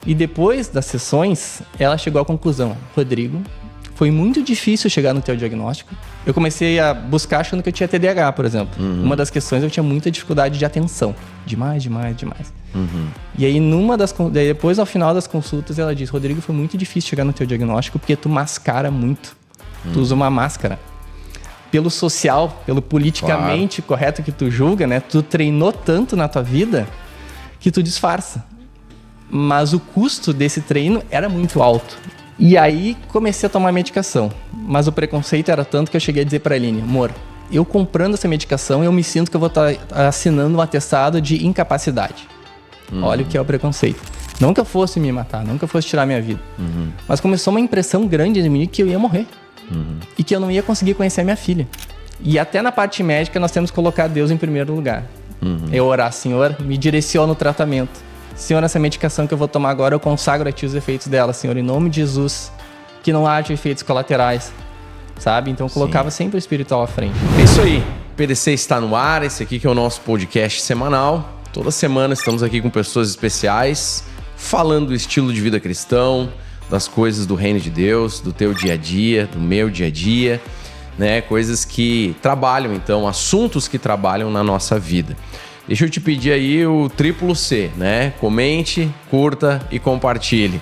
E depois das sessões, ela chegou à conclusão: Rodrigo, foi muito difícil chegar no teu diagnóstico. Eu comecei a buscar achando que eu tinha TDAH, por exemplo. Uma das questões, eu tinha muita dificuldade de atenção. Demais. E aí, depois, ao final das consultas, ela disse: Rodrigo, foi muito difícil chegar no teu diagnóstico porque tu mascara muito. Tu usa uma máscara. Pelo social, pelo politicamente correto que tu julga, né? Tu treinou tanto na tua vida que tu disfarça. Mas o custo desse treino era muito alto. E aí comecei a tomar medicação. Mas o preconceito era tanto que eu cheguei a dizer pra Aline: amor, eu comprando essa medicação, eu me sinto que eu vou estar assinando um atestado de incapacidade. Olha o que é o preconceito. Não que eu fosse me matar, não que eu fosse tirar minha vida. Mas começou uma impressão grande de mim que eu ia morrer. E que eu não ia conseguir conhecer a minha filha. E até na parte médica nós temos que colocar Deus em primeiro lugar. Eu orar: Senhor, me direciona no tratamento. Senhor, essa medicação que eu vou tomar agora, eu consagro a Ti os efeitos dela, Senhor, em nome de Jesus, que não haja efeitos colaterais, sabe? Então eu colocava sempre o espiritual à frente. É isso aí, PDC está no ar, esse aqui que é o nosso podcast semanal. Toda semana estamos aqui com pessoas especiais, falando do estilo de vida cristão, das coisas do reino de Deus, do teu dia a dia, do meu dia a dia, né? Coisas que trabalham, então, assuntos que trabalham na nossa vida. Deixa eu te pedir aí o triplo C, né? Comente, curta e compartilhe.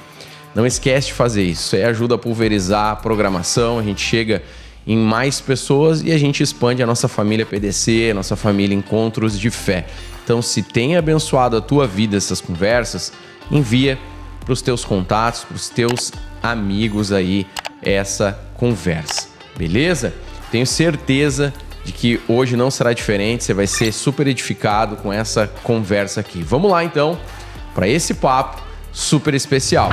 Não esquece de fazer isso. Isso aí ajuda a pulverizar a programação, a gente chega em mais pessoas e a gente expande a nossa família PDC, a nossa família Encontros de Fé. Então, se tem abençoado a tua vida essas conversas, envia para os teus contatos, para os teus amigos aí essa conversa, beleza? Tenho certeza de que hoje não será diferente, você vai ser super edificado com essa conversa aqui. Vamos lá então para esse papo super especial.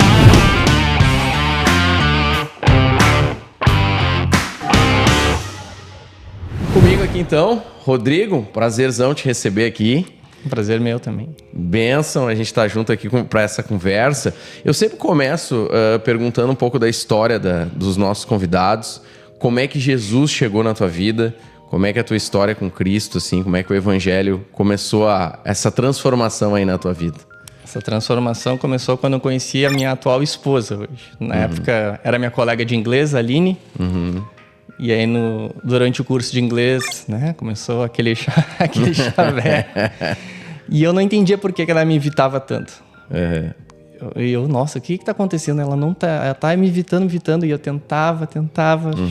Comigo aqui então, Rodrigo, prazerzão te receber aqui. Um prazer meu também. Bênção, a gente tá junto aqui para essa conversa. Eu sempre começo perguntando um pouco da história dos nossos convidados. Como é que Jesus chegou na tua vida? Como é que é a tua história com Cristo, assim? Como é que o Evangelho começou essa transformação aí na tua vida? Essa transformação começou quando eu conheci a minha atual esposa hoje. Na época, era minha colega de inglês, a Aline. E aí, durante o curso de inglês, né? Começou aquele chavé. E eu não entendia por que ela me evitava tanto. Nossa, o que tá acontecendo? Ela não tá... Ela tá me evitando. E eu tentava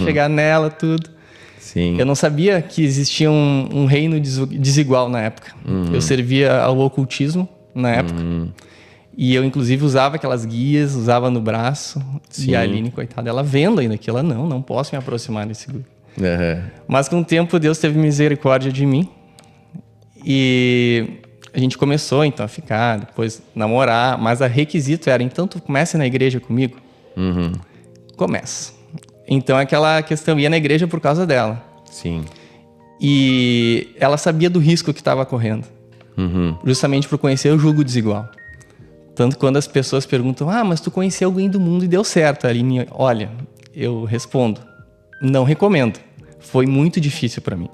chegar nela, tudo. Sim. Eu não sabia que existia um reino desigual na época. Eu servia ao ocultismo na época. E eu, inclusive, usava aquelas guias, usava no braço. Sim. E a Aline, coitada, ela vendo ainda que ela, não posso me aproximar desse grupo. Mas com o tempo, Deus teve misericórdia de mim. E a gente começou, então, a ficar, depois namorar. Mas o requisito era, então, tu comece na igreja comigo? Começa. Então, aquela questão, ia na igreja por causa dela. Sim. E ela sabia do risco que estava correndo. Justamente por conhecer o jugo desigual. Tanto quando as pessoas perguntam: mas tu conheceu alguém do mundo e deu certo, Aline? Olha, eu respondo: não recomendo. Foi muito difícil para mim.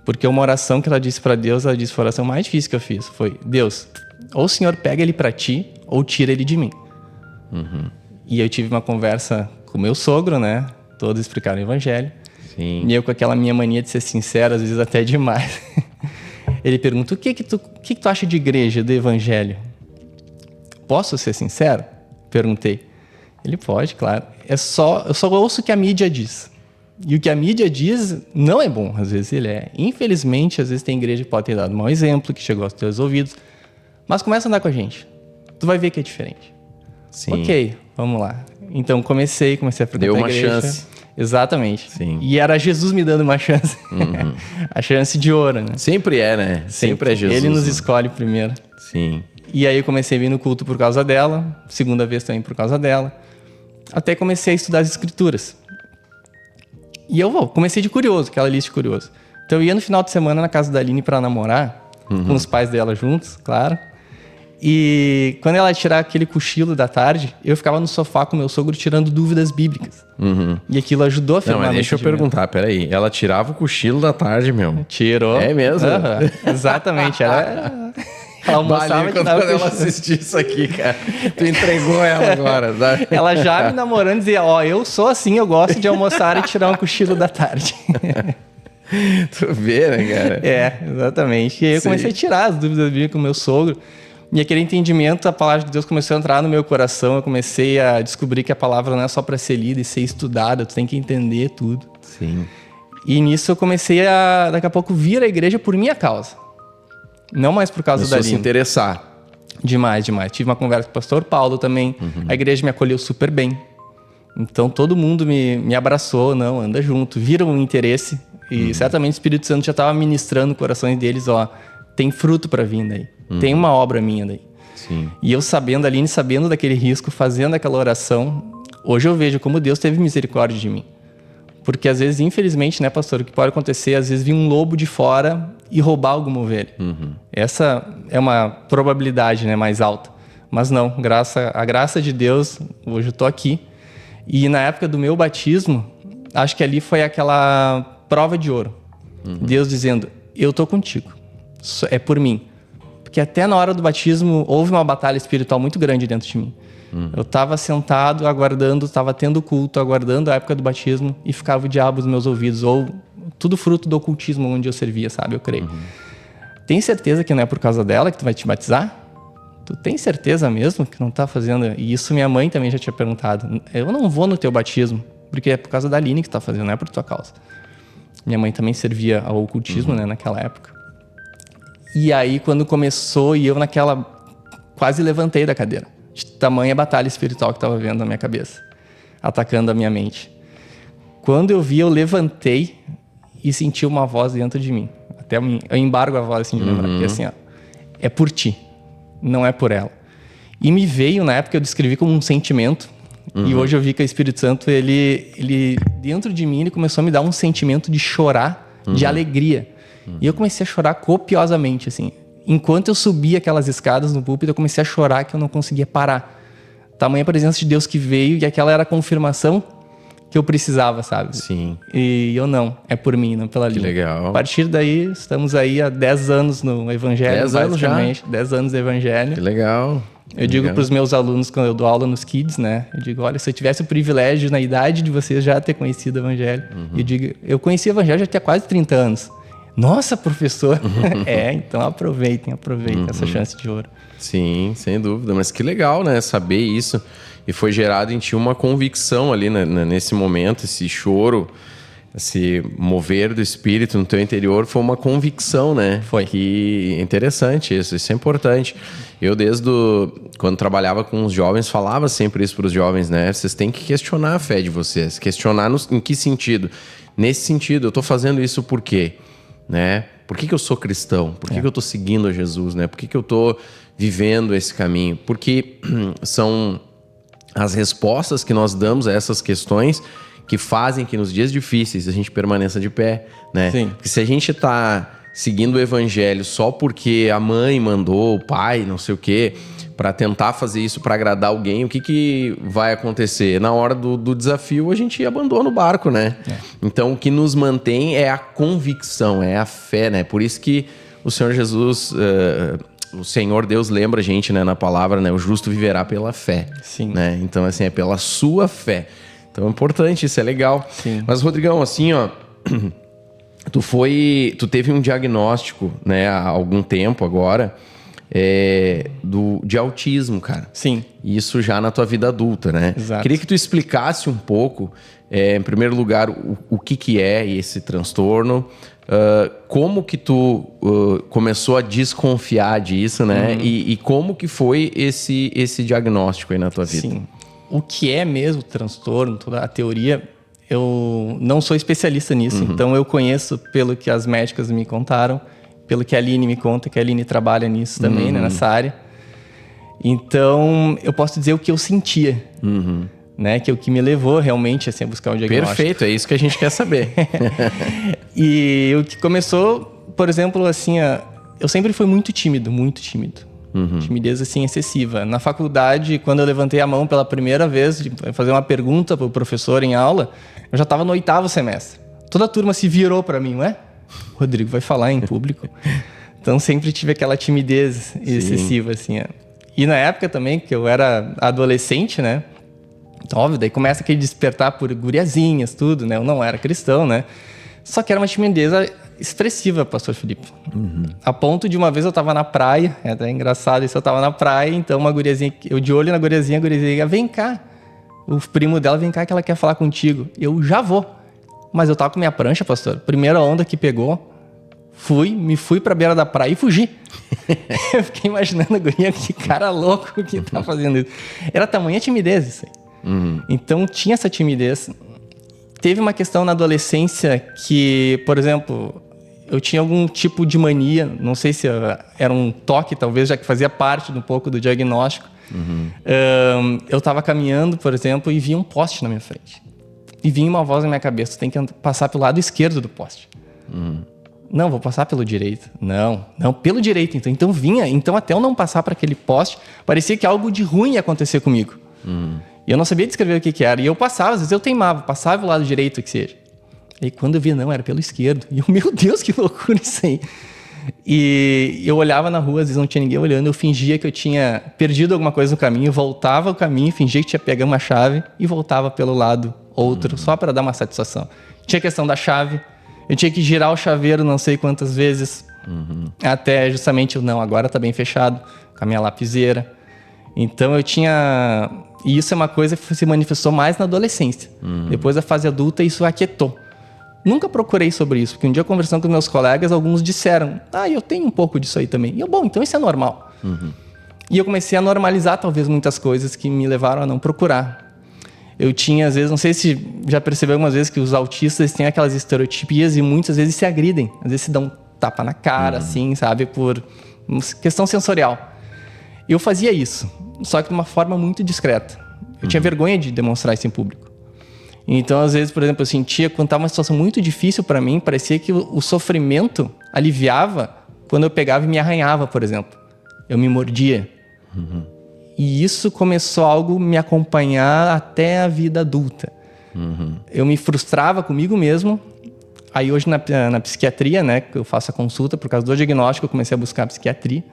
Porque uma oração que ela disse para Deus, ela disse: foi a oração mais difícil que eu fiz. Foi: Deus, ou o Senhor pega ele para ti, ou tira ele de mim. E eu tive uma conversa com meu sogro, né? Todos explicaram o evangelho. Sim. E eu, com aquela minha mania de ser sincero, às vezes até demais. Ele pergunta: o que tu acha de igreja, do evangelho? Posso ser sincero? Perguntei. Ele: pode, claro. Eu só ouço o que a mídia diz. E o que a mídia diz não é bom. Às vezes ele é. Infelizmente, às vezes tem igreja que pode ter dado um mau exemplo, que chegou aos teus ouvidos. Mas começa a andar com a gente. Tu vai ver que é diferente. Sim. Ok, vamos lá. Então comecei a frequentar Deu uma a igreja. chance. Exatamente. Sim. E era Jesus me dando uma chance. A chance de ouro, né? Sempre é, né? Sempre é Jesus. Ele nos escolhe primeiro. Sim. E aí eu comecei a vir no culto por causa dela. Segunda vez também por causa dela. Até comecei a estudar as escrituras. E eu comecei de curioso, aquela lista de curioso. Então eu ia no final de semana na casa da Aline para namorar. Com os pais dela juntos, claro. E quando ela tirava aquele cochilo da tarde, eu ficava no sofá com meu sogro tirando dúvidas bíblicas. E aquilo ajudou a firmar. Não, mas deixa eu perguntar, peraí. Ela tirava o cochilo da tarde, meu? Tirou. É mesmo? Exatamente. Ela almoçava e quando ela assistir isso aqui, cara. Tu entregou ela agora. Tá? Ela já me namorando dizia, eu sou assim, eu gosto de almoçar e tirar um cochilo da tarde. Tu vê, né, cara? Exatamente. E aí eu comecei a tirar as dúvidas minhas com o meu sogro. E aquele entendimento, a palavra de Deus começou a entrar no meu coração. Eu comecei a descobrir que a palavra não é só para ser lida e ser estudada. Tu tem que entender tudo. Sim. E nisso eu comecei a, daqui a pouco, vir à igreja por minha causa. Não mais por causa da Aline. Se interessar. Demais. Tive uma conversa com o pastor Paulo também. A igreja me acolheu super bem. Então todo mundo me abraçou. Não, anda junto. Viram o interesse. E certamente o Espírito Santo já estava ministrando no coração deles. Tem fruto para vir daí. Tem uma obra minha daí. Sim. E eu sabendo, a Aline sabendo daquele risco, fazendo aquela oração, hoje eu vejo como Deus teve misericórdia de mim. Porque às vezes, infelizmente, né, pastor, o que pode acontecer, às vezes vir um lobo de fora e roubar alguma ovelha. Essa é uma probabilidade, né, mais alta. Mas não, a graça de Deus, hoje eu tô aqui. E na época do meu batismo, acho que ali foi aquela prova de ouro. Deus dizendo, eu tô contigo. É por mim. Porque até na hora do batismo, houve uma batalha espiritual muito grande dentro de mim. Eu estava sentado, aguardando, estava tendo culto, aguardando a época do batismo, e ficava o diabo nos meus ouvidos, ou tudo fruto do ocultismo onde eu servia, sabe? Eu creio. Tem certeza que não é por causa dela que tu vai te batizar? Tu tem certeza mesmo que não tá fazendo? E isso minha mãe também já tinha perguntado. Eu não vou no teu batismo, porque é por causa da Aline que tu tá fazendo, não é por tua causa. Minha mãe também servia ao ocultismo, né, naquela época. E aí, quando começou, e eu quase levantei da cadeira. De tamanha batalha espiritual que estava vendo na minha cabeça. Atacando a minha mente. Quando eu vi, eu levantei e senti uma voz dentro de mim. Até eu embargo a voz assim de lembrar. Porque assim, é por ti. Não é por ela. E me veio, na época, eu descrevi como um sentimento. E hoje eu vi que o Espírito Santo, ele dentro de mim, ele começou a me dar um sentimento de chorar, de alegria. E eu comecei a chorar copiosamente, assim. Enquanto eu subia aquelas escadas no púlpito, eu comecei a chorar que eu não conseguia parar. Tamanha presença de Deus que veio, e aquela era a confirmação que eu precisava, sabe? Sim. E eu não, é por mim, não pela Aline. Que legal. A partir daí, estamos aí há 10 anos no Evangelho. 10 anos já? 10 anos do Evangelho. Que legal. Eu digo para os meus alunos, quando eu dou aula nos Kids, né? Eu digo, olha, se eu tivesse o privilégio, na idade de vocês, já ter conhecido o Evangelho. Eu digo, eu conheci o Evangelho já tinha quase 30 anos. Nossa, professor! Então aproveitem essa chance de ouro. Sim, sem dúvida. Mas que legal, né? Saber isso. E foi gerado em ti uma convicção ali, né? Nesse momento, esse choro, esse mover do espírito no teu interior foi uma convicção, né? Foi. Que interessante isso é importante. Eu quando trabalhava com os jovens, falava sempre isso para os jovens, né? Vocês têm que questionar a fé de vocês. Questionar em que sentido? Nesse sentido, eu estou fazendo isso por quê? Né? Por que eu sou cristão? Por que eu estou seguindo a Jesus? Né? Por que eu estou vivendo esse caminho? Porque são as respostas que nós damos a essas questões que fazem que nos dias difíceis a gente permaneça de pé. Né? Sim. Porque se a gente está seguindo o evangelho só porque a mãe mandou, o pai, não sei o quê, para tentar fazer isso para agradar alguém, o que vai acontecer? Na hora do desafio, a gente abandona o barco, né? Então, o que nos mantém é a convicção, é a fé, né? Por isso que o Senhor Jesus, o Senhor Deus lembra a gente, né, na palavra, né? O justo viverá pela fé. Sim. Né? Então, assim, é pela sua fé. Então, é importante, isso é legal. Sim. Mas, Rodrigão, assim, tu teve um diagnóstico, né, há algum tempo agora, de autismo, cara. Sim. Isso já na tua vida adulta, né? Exato. Queria que tu explicasse um pouco, em primeiro lugar, o que é esse transtorno, como que tu começou a desconfiar disso, né? E como que foi esse diagnóstico aí na tua vida? Sim. O que é mesmo transtorno, toda a teoria, eu não sou especialista nisso, então eu conheço pelo que as médicas me contaram, pelo que a Aline me conta, que a Aline trabalha nisso também, né, nessa área. Então, eu posso dizer o que eu sentia, né? Que é o que me levou realmente assim, a buscar um diagnóstico. Perfeito, é isso que a gente quer saber. E o que começou, por exemplo, assim, eu sempre fui muito tímido, muito tímido. Timidez, assim, excessiva. Na faculdade, quando eu levantei a mão pela primeira vez, de fazer uma pergunta para o professor em aula, eu já estava no 8º semestre. Toda a turma se virou para mim, ué? Rodrigo vai falar em público. Então sempre tive aquela timidez excessiva, assim. E na época também, que eu era adolescente, né? Então, óbvio, daí começa aquele despertar por guriazinhas, tudo, né? Eu não era cristão, né? Só que era uma timidez expressiva, pastor Felipe. A ponto de uma vez eu tava na praia, é até engraçado isso, eu tava na praia, então uma guriazinha, eu de olho na guriazinha, a guriazinha, vem cá. O primo dela, vem cá que ela quer falar contigo. Eu já vou. Mas eu tava com minha prancha, pastor. Primeira onda que pegou, me fui pra beira da praia e fugi. Eu fiquei imaginando a guria, que cara louco que tá fazendo isso. Era tamanha timidez isso aí. Então tinha essa timidez. Teve uma questão na adolescência que, por exemplo, eu tinha algum tipo de mania, não sei se era um toque, talvez, já que fazia parte um pouco do diagnóstico. Eu estava caminhando, por exemplo, e vi um poste na minha frente. E vinha uma voz na minha cabeça, tu tem que passar pelo lado esquerdo do poste. Não, vou passar pelo direito. Não, pelo direito. Então vinha, então até eu não passar para aquele poste, parecia que algo de ruim ia acontecer comigo. E eu não sabia descrever o que era. E eu passava, às vezes eu teimava, passava pelo lado direito que seja. E quando eu via, não, era pelo esquerdo. E eu, meu Deus, que loucura isso aí. E eu olhava na rua, às vezes não tinha ninguém olhando, eu fingia que eu tinha perdido alguma coisa no caminho, voltava ao caminho, fingia que tinha pegado uma chave e voltava pelo lado outro, só para dar uma satisfação. Tinha a questão da chave, eu tinha que girar o chaveiro não sei quantas vezes, até justamente, não, agora tá bem fechado, com a minha lapiseira. Então eu tinha... E isso é uma coisa que se manifestou mais na adolescência. Depois da fase adulta, isso aquietou. Nunca procurei sobre isso, porque um dia conversando com meus colegas, alguns disseram, eu tenho um pouco disso aí também. E eu, bom, então isso é normal. E eu comecei a normalizar talvez muitas coisas que me levaram a não procurar. Eu tinha, às vezes, não sei se já percebeu algumas vezes que os autistas têm aquelas estereotipias e muitas vezes se agridem. Às vezes se dão um tapa na cara, assim, sabe, por questão sensorial. Eu fazia isso, só que de uma forma muito discreta. Eu tinha vergonha de demonstrar isso em público. Então, às vezes, por exemplo, eu sentia quando estava uma situação muito difícil para mim, parecia que o sofrimento aliviava quando eu pegava e me arranhava, por exemplo. Eu me mordia. E isso começou algo a me acompanhar até a vida adulta. Eu me frustrava comigo mesmo. Aí hoje na psiquiatria, né, que eu faço a consulta, por causa do diagnóstico, eu comecei a buscar a psiquiatria.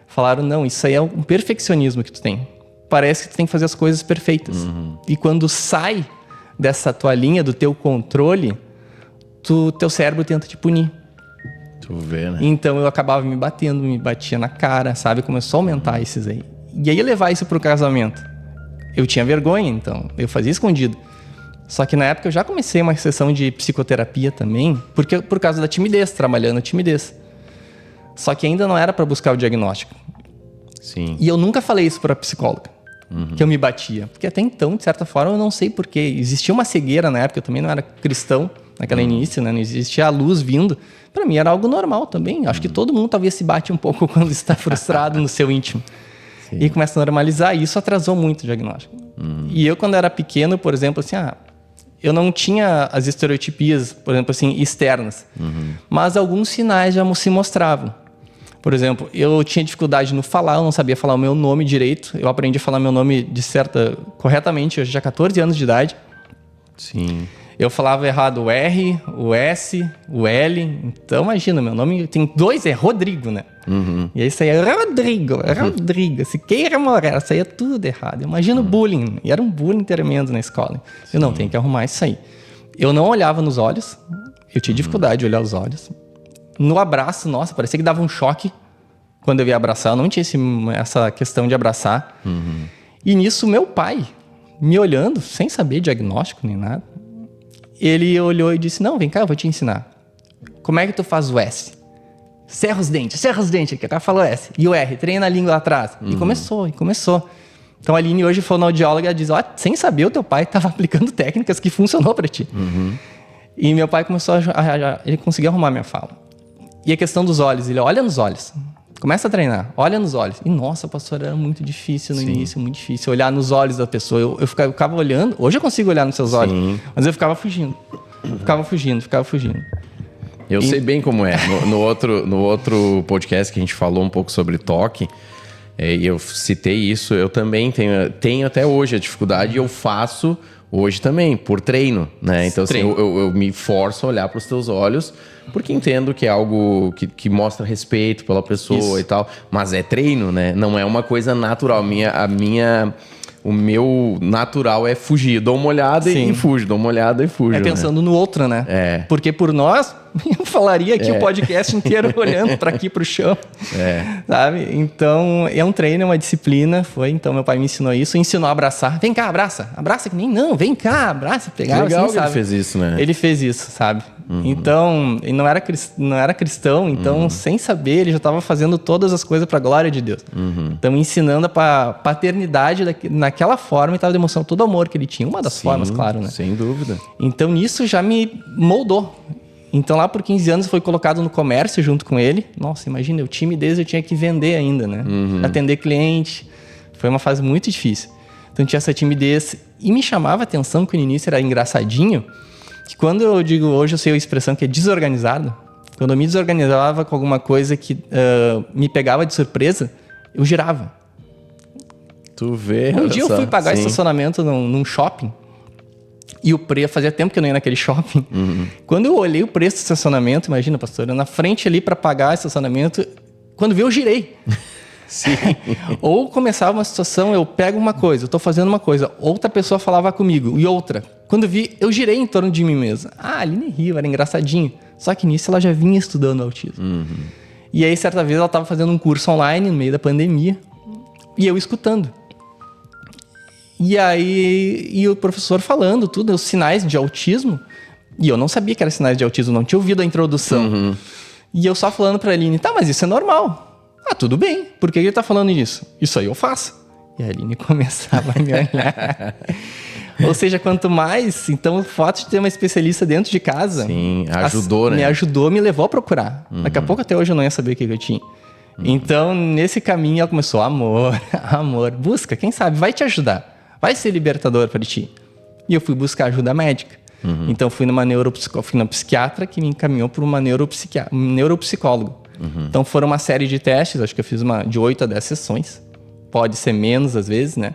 Falaram, não, isso aí é um perfeccionismo que tu tem. Parece que tu tem que fazer as coisas perfeitas. E quando sai dessa tua linha, do teu controle, teu cérebro tenta te punir. Tu vê, né? Então eu acabava me batendo, me batia na cara, sabe? Começou a aumentar esses aí. E aí levar isso pro casamento. Eu tinha vergonha, então. Eu fazia escondido. Só que na época eu já comecei uma sessão de psicoterapia também, porque por causa da timidez, trabalhando a timidez. Só que ainda não era para buscar o diagnóstico. Sim. E eu nunca falei isso para psicóloga, que eu me batia. Porque até então, de certa forma, eu não sei porquê. Existia uma cegueira na época, eu também não era cristão naquela início, né? Não existia a luz vindo. Para mim era algo normal também. Acho que todo mundo talvez se bate um pouco quando está frustrado no seu íntimo. Sim. E começa a normalizar, e isso atrasou muito o diagnóstico. E eu, quando era pequeno, por exemplo, assim, eu não tinha as estereotipias, por exemplo, assim, externas. Mas alguns sinais já se mostravam. Por exemplo, eu tinha dificuldade no falar, eu não sabia falar o meu nome direito. Eu aprendi a falar meu nome corretamente, eu já tinha 14 anos de idade. Sim. Eu falava errado o R, o S, o L. Então, imagina, meu nome tem 2, é Rodrigo, né? E aí saía Rodrigo, Siqueira Moreira, saía tudo errado. Imagina o bullying, e era um bullying tremendo na escola. Eu não, tenho que arrumar isso aí. Eu não olhava nos olhos, eu tinha dificuldade de olhar os olhos. No abraço, nossa, parecia que dava um choque quando eu ia abraçar. Eu não tinha essa questão de abraçar. E nisso, meu pai, me olhando, sem saber diagnóstico nem nada, ele olhou e disse, não, vem cá, eu vou te ensinar. Como é que tu faz o S? Cerra os dentes, que o cara falou S. E o R, treina a língua lá atrás. E começou. Então a Aline hoje, fonoaudióloga, ela diz, sem saber, o teu pai estava aplicando técnicas que funcionou para ti. E meu pai começou ele conseguiu arrumar minha fala. E a questão dos olhos, ele olha nos olhos, começa a treinar, olha nos olhos. E nossa, pastor, era muito difícil no início, muito difícil olhar nos olhos da pessoa. Eu ficava olhando, hoje eu consigo olhar nos seus olhos, mas eu ficava fugindo. Eu sei bem como é. No outro podcast que a gente falou um pouco sobre toque, E eu citei isso, eu também tenho até hoje a dificuldade e eu faço hoje também, por treino, né? Então, assim, eu me forço a olhar para os teus olhos, porque entendo que é algo que mostra respeito pela pessoa e tal, mas é treino, né? Não é uma coisa natural. O meu natural é fugir. Dou uma olhada e fujo, dou uma olhada e fujo. É pensando no outro, né? É. Porque por nós, eu falaria aqui o podcast inteiro olhando para aqui, pro chão. Sabe? Então, é um treino, é uma disciplina. Então, meu pai me ensinou isso. Ensinou a abraçar. Vem cá, abraça. Abraça que nem não. Vem cá, abraça. Pegava legal assim, que sabe? ele fez isso, né? Ele fez isso, sabe? Então, ele não era cristão. Então, sem saber, ele já estava fazendo todas as coisas para a glória de Deus. Então, ensinando a paternidade naquela forma e estava demonstrando todo o amor que ele tinha. Uma das formas, claro, né? Sem dúvida. Então, nisso já me moldou. Então, lá por 15 anos, foi colocado no comércio junto com ele. Nossa, imagina, o timidez eu tinha que vender ainda, né? Atender cliente. Foi uma fase muito difícil. Então, tinha essa timidez. E me chamava a atenção que no início era engraçadinho, que quando eu digo hoje, eu sei a expressão que é desorganizado. Quando eu me desorganizava com alguma coisa que me pegava de surpresa, eu girava. Tu vê, Um dia eu fui pagar estacionamento num shopping. E o preço, fazia tempo que eu não ia naquele shopping. Quando eu olhei o preço do estacionamento, imagina, pastor, eu na frente ali para pagar estacionamento, quando vi eu girei. Ou começava uma situação, eu pego uma coisa, eu tô fazendo uma coisa, outra pessoa falava comigo, e outra. Quando vi, eu girei em torno de mim mesmo. A Aline riu, era engraçadinho. Só que nisso ela já vinha estudando autismo. E aí, certa vez, ela estava fazendo um curso online no meio da pandemia, e eu escutando. E aí, o professor falando tudo, os sinais de autismo. E eu não sabia que era sinais de autismo, não tinha ouvido a introdução. E eu só falando pra Aline, tá, mas isso é normal. Ah, tudo bem. Por que ele tá falando isso? Isso aí eu faço. E a Aline começava a me olhar. Ou seja, quanto mais... Então, o fato de ter uma especialista dentro de casa... Sim, ajudou, né? Me ajudou, me levou a procurar. Daqui a pouco, até hoje, eu não ia saber o que eu tinha. Então, nesse caminho, ela começou, amor, busca, quem sabe, vai te ajudar. Vai ser libertador para ti. E eu fui buscar ajuda médica. Então, fui na psiquiatra que me encaminhou para um neuropsicólogo. Então, foram uma série de testes, acho que eu fiz de 8 a 10 sessões. Pode ser menos, às vezes, né?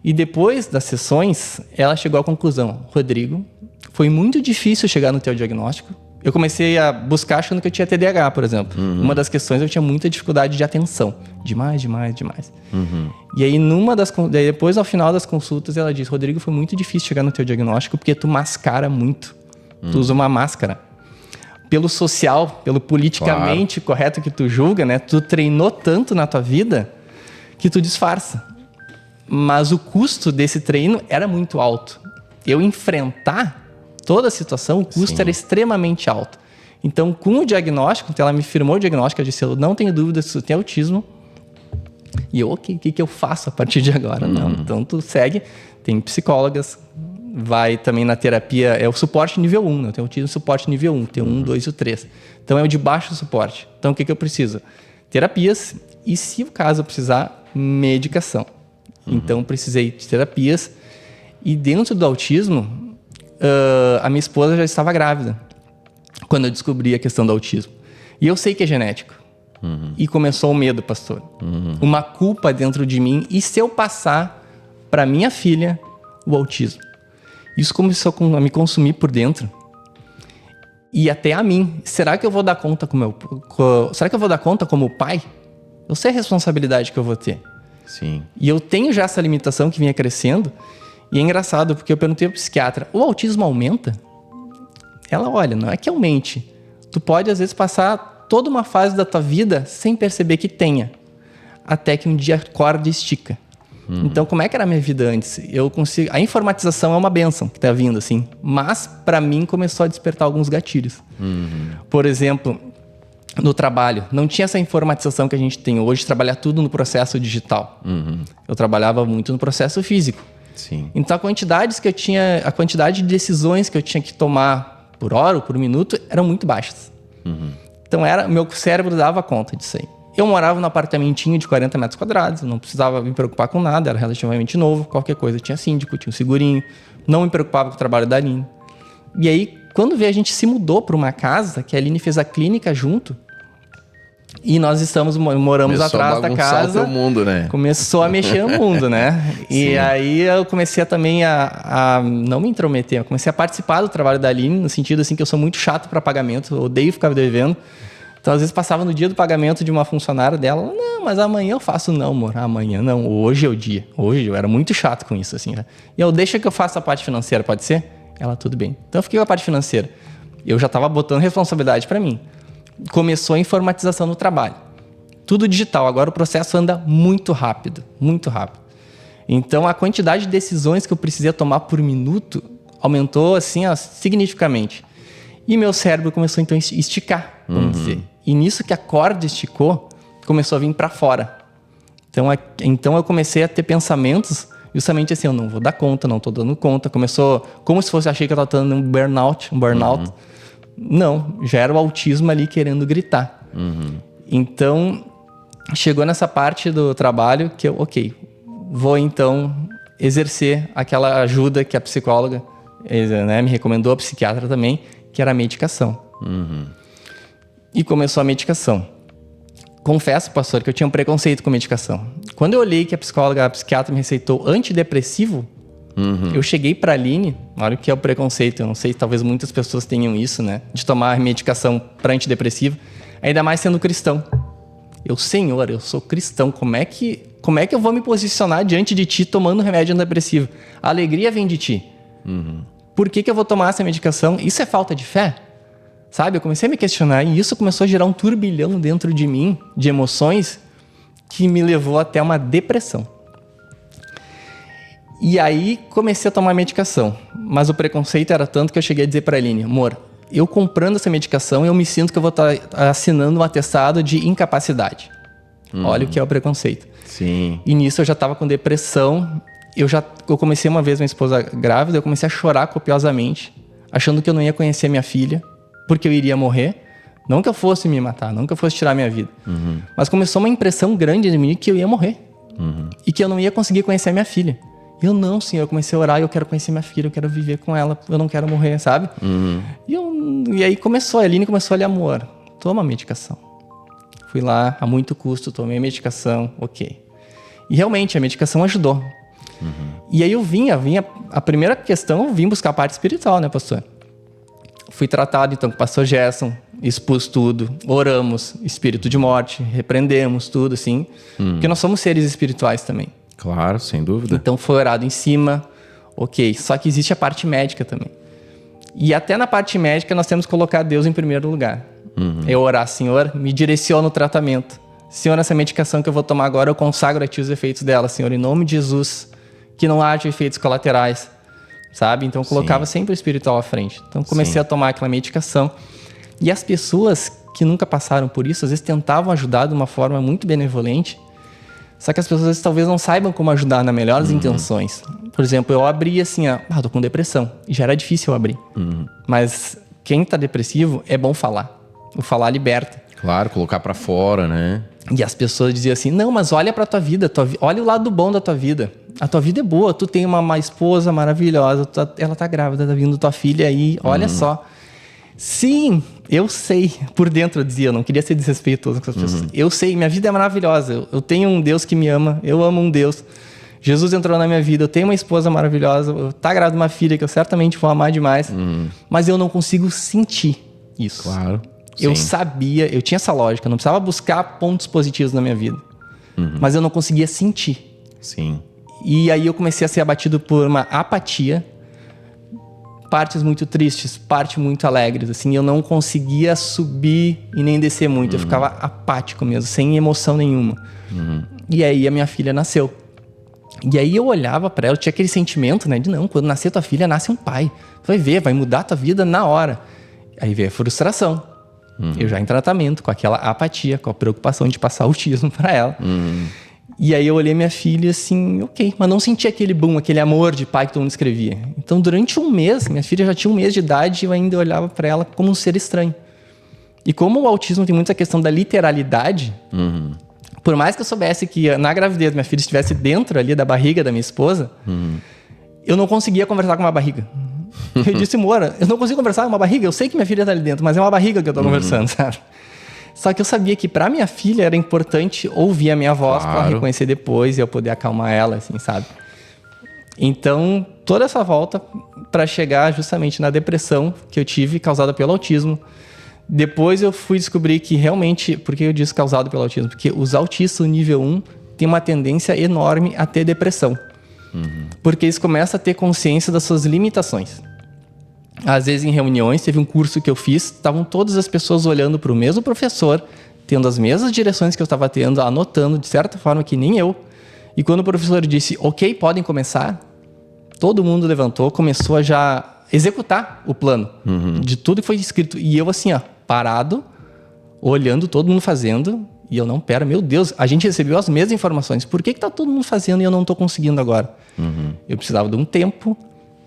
E depois das sessões, ela chegou à conclusão, Rodrigo, foi muito difícil chegar no teu diagnóstico. Eu comecei a buscar achando que eu tinha TDAH, por exemplo. Uma das questões, eu tinha muita dificuldade de atenção. Demais. E aí, depois, ao final das consultas, ela disse, Rodrigo, foi muito difícil chegar no teu diagnóstico porque tu mascara muito. Tu usa uma máscara. Pelo social, pelo politicamente correto que tu julga, né? Tu treinou tanto na tua vida que tu disfarça. Mas o custo desse treino era muito alto. Eu enfrentar toda a situação, o custo era extremamente alto. Então, com o diagnóstico, ela me firmou o diagnóstico, ela disse, eu não tenho dúvida se tu tem autismo. E eu, ok, o que eu faço a partir de agora? Não, então tu segue, tem psicólogas, vai também na terapia, é o suporte nível 1, né? Eu tenho autismo suporte nível 1, tem o 1, 2 e o 3. Então, é o de baixo suporte. Então, o que eu preciso? Terapias e, se o caso eu precisar, medicação. Então, precisei de terapias. E dentro do autismo, a minha esposa já estava grávida quando eu descobri a questão do autismo. E eu sei que é genético. E começou o medo, pastor. Uma culpa dentro de mim. E se eu passar para minha filha o autismo? Isso começou a me consumir por dentro. E até a mim. Será que eu vou dar conta será que eu vou dar conta como pai? Eu sei a responsabilidade que eu vou ter. Sim. E eu tenho já essa limitação que vinha crescendo. E é engraçado, porque eu perguntei ao psiquiatra, o autismo aumenta? Ela, olha, não é que aumente. Tu pode, às vezes, passar toda uma fase da tua vida sem perceber que tenha. Até que um dia a corda estica. Então, como é que era a minha vida antes? A informatização é uma bênção que tá vindo, assim. Mas, para mim, começou a despertar alguns gatilhos. Por exemplo, no trabalho, não tinha essa informatização que a gente tem hoje, trabalhar tudo no processo digital. Eu trabalhava muito no processo físico. Sim. Então, a quantidade de decisões que eu tinha que tomar por hora ou por minuto eram muito baixas. Então, meu cérebro dava conta disso aí. Eu morava num apartamentinho de 40 metros quadrados, não precisava me preocupar com nada, era relativamente novo, qualquer coisa. Tinha síndico, tinha um segurinho, não me preocupava com o trabalho da Aline. E aí, quando a gente se mudou para uma casa, que a Aline fez a clínica junto, E nós moramos atrás da casa. O teu mundo, né? Começou a mexer no mundo, né? E aí eu comecei também a não me intrometer, eu comecei a participar do trabalho da Aline, no sentido assim que eu sou muito chato para pagamento, eu odeio ficar devendo. Então às vezes passava no dia do pagamento de uma funcionária dela, não, mas amanhã eu faço. Não, amor, amanhã não, hoje é o dia. Hoje eu era muito chato com isso, assim, né? E eu deixa que eu faça a parte financeira, pode ser? Ela, tudo bem. Então eu fiquei com a parte financeira. Eu já estava botando responsabilidade para mim. Começou a informatização no trabalho. Tudo digital. Agora o processo anda muito rápido. Muito rápido. Então, a quantidade de decisões que eu precisei tomar por minuto aumentou, assim, significativamente. E meu cérebro começou, então, a esticar, vamos dizer. E nisso que a corda esticou, começou a vir para fora. Então, eu comecei a ter pensamentos justamente assim, eu não vou dar conta, não estou dando conta. Começou como se fosse, achei que eu estava tendo um burnout. Não, já era o autismo ali querendo gritar. Então, chegou nessa parte do trabalho que eu, vou então exercer aquela ajuda que a psicóloga, né, me recomendou, a psiquiatra também, que era a medicação. E começou a medicação. Confesso, pastor, que eu tinha um preconceito com medicação. Quando eu olhei que a psiquiatra me receitou antidepressivo, eu cheguei para a Aline, olha o que é o preconceito, eu não sei, talvez muitas pessoas tenham isso, né? De tomar medicação para antidepressivo, ainda mais sendo cristão. Senhor, eu sou cristão, como é que eu vou me posicionar diante de ti tomando remédio antidepressivo? A alegria vem de ti. Por que eu vou tomar essa medicação? Isso é falta de fé? Sabe, eu comecei a me questionar e isso começou a gerar um turbilhão dentro de mim, de emoções, que me levou até uma depressão. E aí comecei a tomar medicação, mas o preconceito era tanto que eu cheguei a dizer para a Aline, amor, eu comprando essa medicação, eu me sinto que eu vou estar assinando um atestado de incapacidade. Olha o que é o preconceito. Sim. E nisso eu já estava com depressão, eu comecei uma vez minha esposa grávida, eu comecei a chorar copiosamente, achando que eu não ia conhecer minha filha, porque eu iria morrer. Não que eu fosse me matar, não que eu fosse tirar minha vida. Mas começou uma impressão grande de mim que eu ia morrer. E que eu não ia conseguir conhecer minha filha. Eu não, Senhor, eu comecei a orar, eu quero conhecer minha filha, eu quero viver com ela, eu não quero morrer, sabe? E aí a Aline começou a olhar, amor, toma a medicação. Fui lá, a muito custo, tomei a medicação, E realmente, a medicação ajudou. E aí a primeira questão, eu vim buscar a parte espiritual, né, pastor? Fui tratado, então, com o pastor Gerson, expus tudo, oramos, espírito de morte, repreendemos tudo, assim, porque nós somos seres espirituais também. Claro, sem dúvida. Então foi orado em cima, só que existe a parte médica também. E até na parte médica nós temos que colocar Deus em primeiro lugar. Eu orar, Senhor, me direciona no tratamento. Senhor, essa medicação que eu vou tomar agora, eu consagro a Ti os efeitos dela, Senhor, em nome de Jesus, que não haja efeitos colaterais, sabe? Então eu colocava sempre o espiritual à frente. Então comecei a tomar aquela medicação. E as pessoas que nunca passaram por isso, às vezes tentavam ajudar de uma forma muito benevolente, só que as pessoas às vezes talvez não saibam como ajudar nas melhores intenções. Por exemplo, eu abri assim, tô com depressão. E já era difícil eu abrir. Mas quem tá depressivo, é bom falar. O falar liberta. Claro, colocar pra fora, né? E as pessoas diziam assim, não, mas olha pra tua vida, olha o lado bom da tua vida. A tua vida é boa, tu tem uma esposa maravilhosa, ela tá grávida, tá vindo tua filha aí, olha só. Sim, eu sei. Por dentro eu dizia, eu não queria ser desrespeitoso com as pessoas. Eu sei, minha vida é maravilhosa. Eu tenho um Deus que me ama, eu amo um Deus. Jesus entrou na minha vida, eu tenho uma esposa maravilhosa, tá grávida uma filha que eu certamente vou amar demais. Mas eu não consigo sentir isso. Claro. Eu sabia, eu tinha essa lógica, eu não precisava buscar pontos positivos na minha vida. Mas eu não conseguia sentir. Sim. E aí eu comecei a ser abatido por uma apatia, partes muito tristes, partes muito alegres, assim, eu não conseguia subir e nem descer muito, eu ficava apático mesmo, sem emoção nenhuma. E aí a minha filha nasceu. E aí eu olhava pra ela, eu tinha aquele sentimento, né, de não, quando nascer tua filha, nasce um pai. Tu vai ver, vai mudar tua vida na hora. Aí veio a frustração. Eu já em tratamento, com aquela apatia, com a preocupação de passar autismo pra ela. E aí eu olhei minha filha assim, mas não senti aquele boom, aquele amor de pai que todo mundo escrevia. Então durante um mês, minha filha já tinha 1 mês de idade e eu ainda olhava pra ela como um ser estranho. E como o autismo tem muito essa questão da literalidade, por mais que eu soubesse que na gravidez minha filha estivesse dentro ali da barriga da minha esposa, eu não conseguia conversar com uma barriga. Eu disse, Moura, eu não consigo conversar com uma barriga, eu sei que minha filha tá ali dentro, mas é uma barriga que eu tô conversando, sabe? Só que eu sabia que para minha filha era importante ouvir a minha voz para reconhecer depois e eu poder acalmar ela, assim, sabe? Então, toda essa volta para chegar justamente na depressão que eu tive causada pelo autismo. Depois eu fui descobrir que realmente... Por que eu disse causado pelo autismo? Porque os autistas nível 1 têm uma tendência enorme a ter depressão. Porque eles começam a ter consciência das suas limitações. Às vezes em reuniões, teve um curso que eu fiz, estavam todas as pessoas olhando para o mesmo professor, tendo as mesmas direções que eu estava tendo, anotando de certa forma que nem eu. E quando o professor disse, ok, podem começar, todo mundo levantou, começou a já executar o plano de tudo que foi escrito. E eu assim, ó, parado, olhando todo mundo fazendo, e eu não, pera, meu Deus, a gente recebeu as mesmas informações, por que tá todo mundo fazendo e eu não estou conseguindo agora? Eu precisava de um tempo,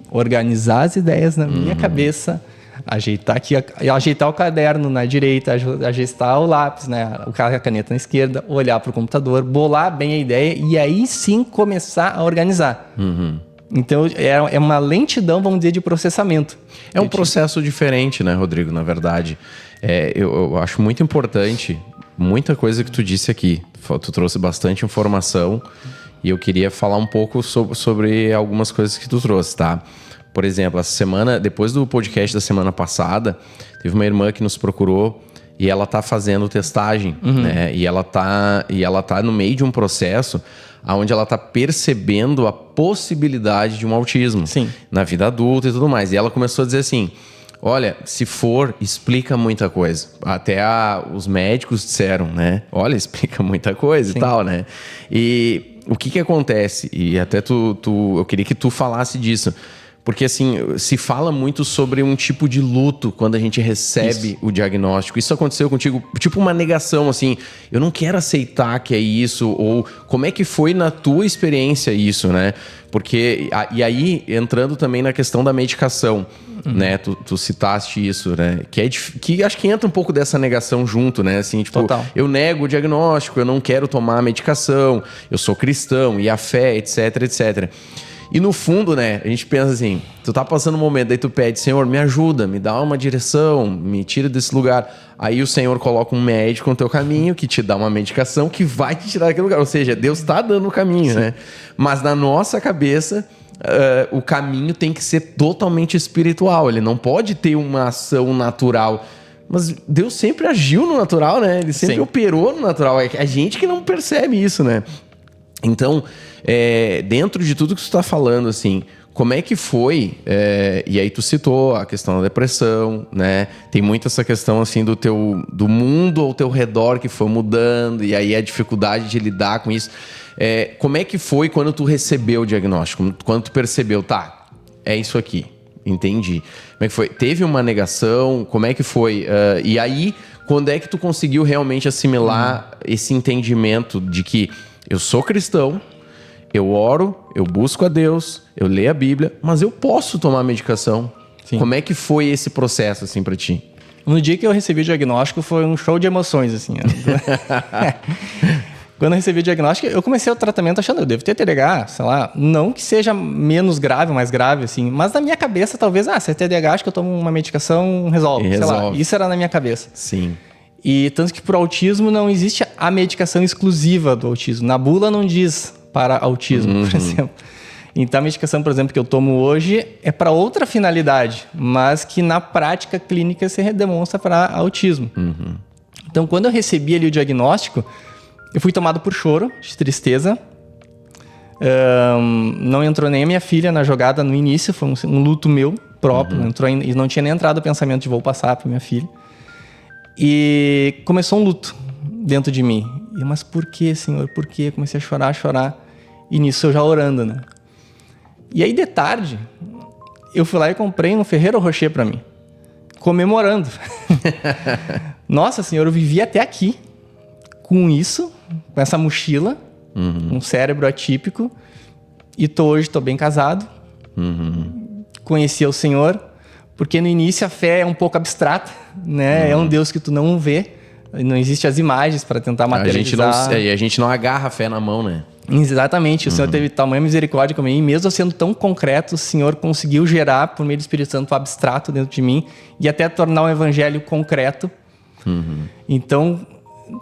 organizar as ideias na minha cabeça, ajeitar aqui, ajeitar o caderno na direita, ajeitar o lápis, né, a caneta na esquerda, olhar para o computador, bolar bem a ideia e aí sim começar a organizar. Então é uma lentidão, vamos dizer, de processamento. É um processo diferente, né, Rodrigo, na verdade. Eu acho muito importante muita coisa que tu disse aqui. Tu trouxe bastante informação e eu queria falar um pouco sobre algumas coisas que tu trouxe, tá? Por exemplo, essa semana, depois do podcast da semana passada, teve uma irmã que nos procurou e ela tá fazendo testagem, né? E ela tá no meio de um processo onde ela tá percebendo a possibilidade de um autismo na vida adulta e tudo mais. E ela começou a dizer assim, olha, se for, explica muita coisa. Até os médicos disseram, né? Olha, explica muita coisa e tal, né? E o que acontece? E até eu queria que tu falasse disso. Porque, assim, se fala muito sobre um tipo de luto quando a gente recebe o diagnóstico. Isso aconteceu contigo? Tipo uma negação, assim, eu não quero aceitar que é isso. Ou como é que foi na tua experiência isso, né? Porque, e aí, entrando também na questão da medicação, né? Tu citaste isso, né? Que acho que entra um pouco dessa negação junto, né? Assim, tipo, eu nego o diagnóstico, eu não quero tomar a medicação, eu sou cristão, e a fé, etc, etc. E no fundo, né, a gente pensa assim, tu tá passando um momento, daí tu pede, Senhor, me ajuda, me dá uma direção, me tira desse lugar. Aí o Senhor coloca um médico no teu caminho, que te dá uma medicação que vai te tirar daquele lugar. Ou seja, Deus tá dando o caminho, né? Mas na nossa cabeça, o caminho tem que ser totalmente espiritual. Ele não pode ter uma ação natural. Mas Deus sempre agiu no natural, né? Ele sempre operou no natural. É a gente que não percebe isso, né? Então, dentro de tudo que você está falando, assim, como é que foi? E aí tu citou a questão da depressão, né? Tem muito essa questão, assim, do mundo ao teu redor que foi mudando, e aí a dificuldade de lidar com isso. Como é que foi quando tu recebeu o diagnóstico? Quando tu percebeu, tá, é isso aqui, entendi. Como é que foi? Teve uma negação? Como é que foi? E aí, quando é que tu conseguiu realmente assimilar esse entendimento de que eu sou cristão, eu oro, eu busco a Deus, eu leio a Bíblia, mas eu posso tomar medicação. Como é que foi esse processo, assim, pra ti? No dia que eu recebi o diagnóstico, foi um show de emoções, assim. Quando eu recebi o diagnóstico, eu comecei o tratamento achando, eu devo ter TDAH, sei lá, não que seja menos grave, mais grave, assim, mas na minha cabeça, talvez, se é TDAH, acho que eu tomo uma medicação, resolve. Sei lá, isso era na minha cabeça. Sim. E tanto que por autismo não existe a medicação exclusiva do autismo. Na bula não diz para autismo, por exemplo. Então a medicação, por exemplo, que eu tomo hoje é para outra finalidade, mas que na prática clínica se demonstra para autismo. Então quando eu recebi ali o diagnóstico, eu fui tomado por choro, de tristeza. Não entrou nem a minha filha na jogada no início, foi um luto meu próprio. Não tinha nem entrado o pensamento de vou passar para minha filha. E começou um luto dentro de mim. Mas por que, Senhor? Por quê? Comecei a chorar. E nisso eu já orando, né? E aí, de tarde, eu fui lá e comprei um Ferrero Rocher para mim. Comemorando. Nossa, Senhor, eu vivi até aqui. Com isso, com essa mochila, um cérebro atípico. E hoje tô bem casado. Conheci o Senhor. Porque no início a fé é um pouco abstrata, né? É um Deus que tu não vê. Não existem as imagens para tentar materializar. E a gente não agarra a fé na mão, né? Exatamente. O Senhor teve tamanha misericórdia comigo. E mesmo sendo tão concreto, o Senhor conseguiu gerar, por meio do Espírito Santo, o abstrato dentro de mim. E até tornar o evangelho concreto. Então,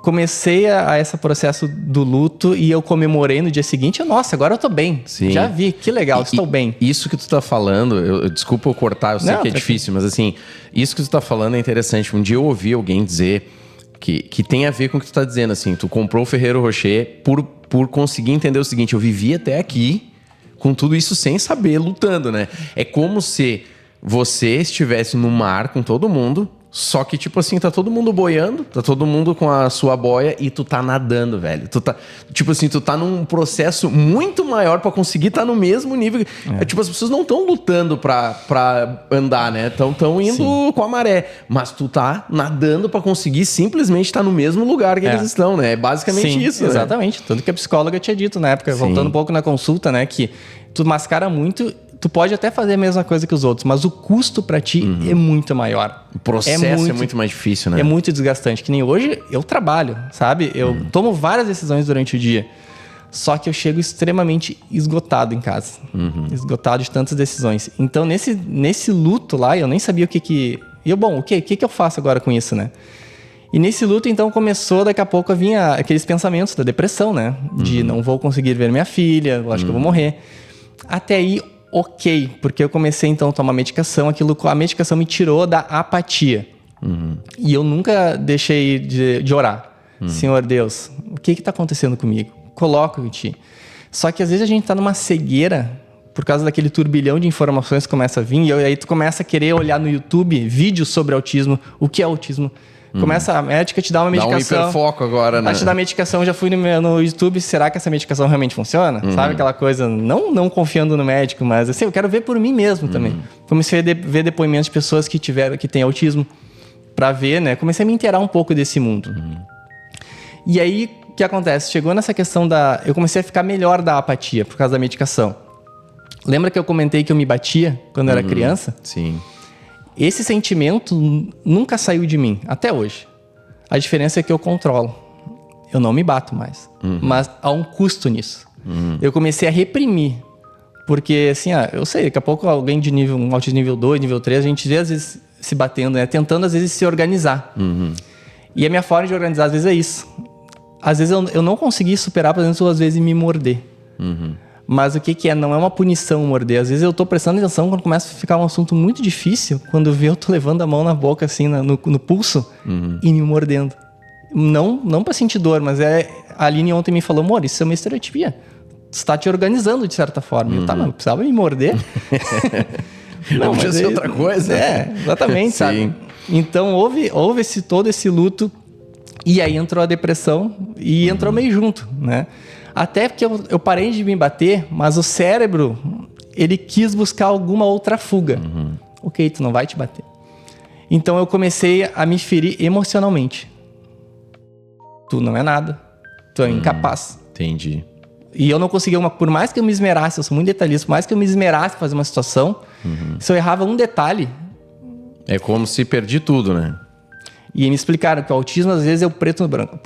comecei a esse processo do luto e eu comemorei no dia seguinte. Nossa, agora eu tô bem. Sim. Já vi, que legal, estou bem. Isso que tu tá falando, desculpa eu cortar, eu sei que é difícil, mas assim, isso que tu tá falando é interessante. Um dia eu ouvi alguém dizer que tem a ver com o que tu tá dizendo, assim, tu comprou o Ferrero Rocher por conseguir entender o seguinte: eu vivi até aqui com tudo isso sem saber, lutando, né? É como se você estivesse no mar com todo mundo, só que, tipo assim, tá todo mundo boiando, tá todo mundo com a sua boia e tu tá nadando, velho. Tu tá, tipo assim, tu tá num processo muito maior pra conseguir tá no mesmo nível. É tipo, as pessoas não estão lutando pra andar, né? Estão indo com a maré. Mas tu tá nadando pra conseguir simplesmente tá no mesmo lugar que eles estão, né? É basicamente isso, exatamente. Né? Tanto que a psicóloga tinha dito na época, voltando um pouco na consulta, né? Que tu mascara muito. Tu pode até fazer a mesma coisa que os outros, mas o custo pra ti é muito maior. O processo é muito mais difícil, né? É muito desgastante. Que nem hoje eu trabalho, sabe? Eu tomo várias decisões durante o dia. Só que eu chego extremamente esgotado em casa. Esgotado de tantas decisões. Então, nesse luto lá, eu nem sabia o que... o que eu faço agora com isso, né? E nesse luto, então, começou, daqui a pouco, a vir aqueles pensamentos da depressão, né? De não vou conseguir ver minha filha, eu acho que eu vou morrer. Até aí, ok, porque eu comecei então a tomar medicação, a medicação me tirou da apatia. E eu nunca deixei de orar. Senhor Deus, o que está acontecendo comigo? Coloco em ti. Só que às vezes a gente está numa cegueira por causa daquele turbilhão de informações que começa a vir, e aí tu começa a querer olhar no YouTube vídeos sobre autismo, o que é autismo. Começa a médica te dá uma medicação. Dá um hiperfoco agora, né? Ela te dá medicação, já fui no YouTube, será que essa medicação realmente funciona? Sabe aquela coisa, não confiando no médico, mas assim, eu quero ver por mim mesmo também. Comecei a ver depoimentos de pessoas que têm autismo, pra ver, né? Comecei a me inteirar um pouco desse mundo. E aí, o que acontece? Chegou nessa questão eu comecei a ficar melhor da apatia, por causa da medicação. Lembra que eu comentei que eu me batia quando eu era criança? Sim. Esse sentimento nunca saiu de mim, até hoje. A diferença é que eu controlo. Eu não me bato mais. Mas há um custo nisso. Eu comecei a reprimir. Porque, assim, eu sei, daqui a pouco alguém de um autismo nível 2, nível 3, a gente vê às vezes se batendo, né? Tentando às vezes se organizar. E a minha forma de organizar às vezes é isso. Às vezes eu não consegui superar, por exemplo, às vezes me morder. Mas o que é? Não é uma punição morder. Às vezes eu tô prestando atenção quando começa a ficar um assunto muito difícil, quando eu tô levando a mão na boca, assim, no pulso, e me mordendo. Não pra sentir dor, mas a Aline ontem me falou, amor, isso é uma estereotipia. Você tá te organizando de certa forma. Eu, mas eu precisava me morder. Não podia ser outra coisa. Exatamente, sabe? Então houve todo esse luto, e aí entrou a depressão, e entrou meio junto, né? Até porque eu parei de me bater, mas o cérebro, ele quis buscar alguma outra fuga. Ok, tu não vai te bater. Então eu comecei a me ferir emocionalmente. Tu não é nada. Tu é incapaz. Entendi. E eu não conseguia, por mais que eu me esmerasse, eu sou muito detalhista, por mais que eu me esmerasse fazer uma situação, se eu errava um detalhe... É como se perdi tudo, né? E me explicaram que o autismo às vezes é o preto ou branco.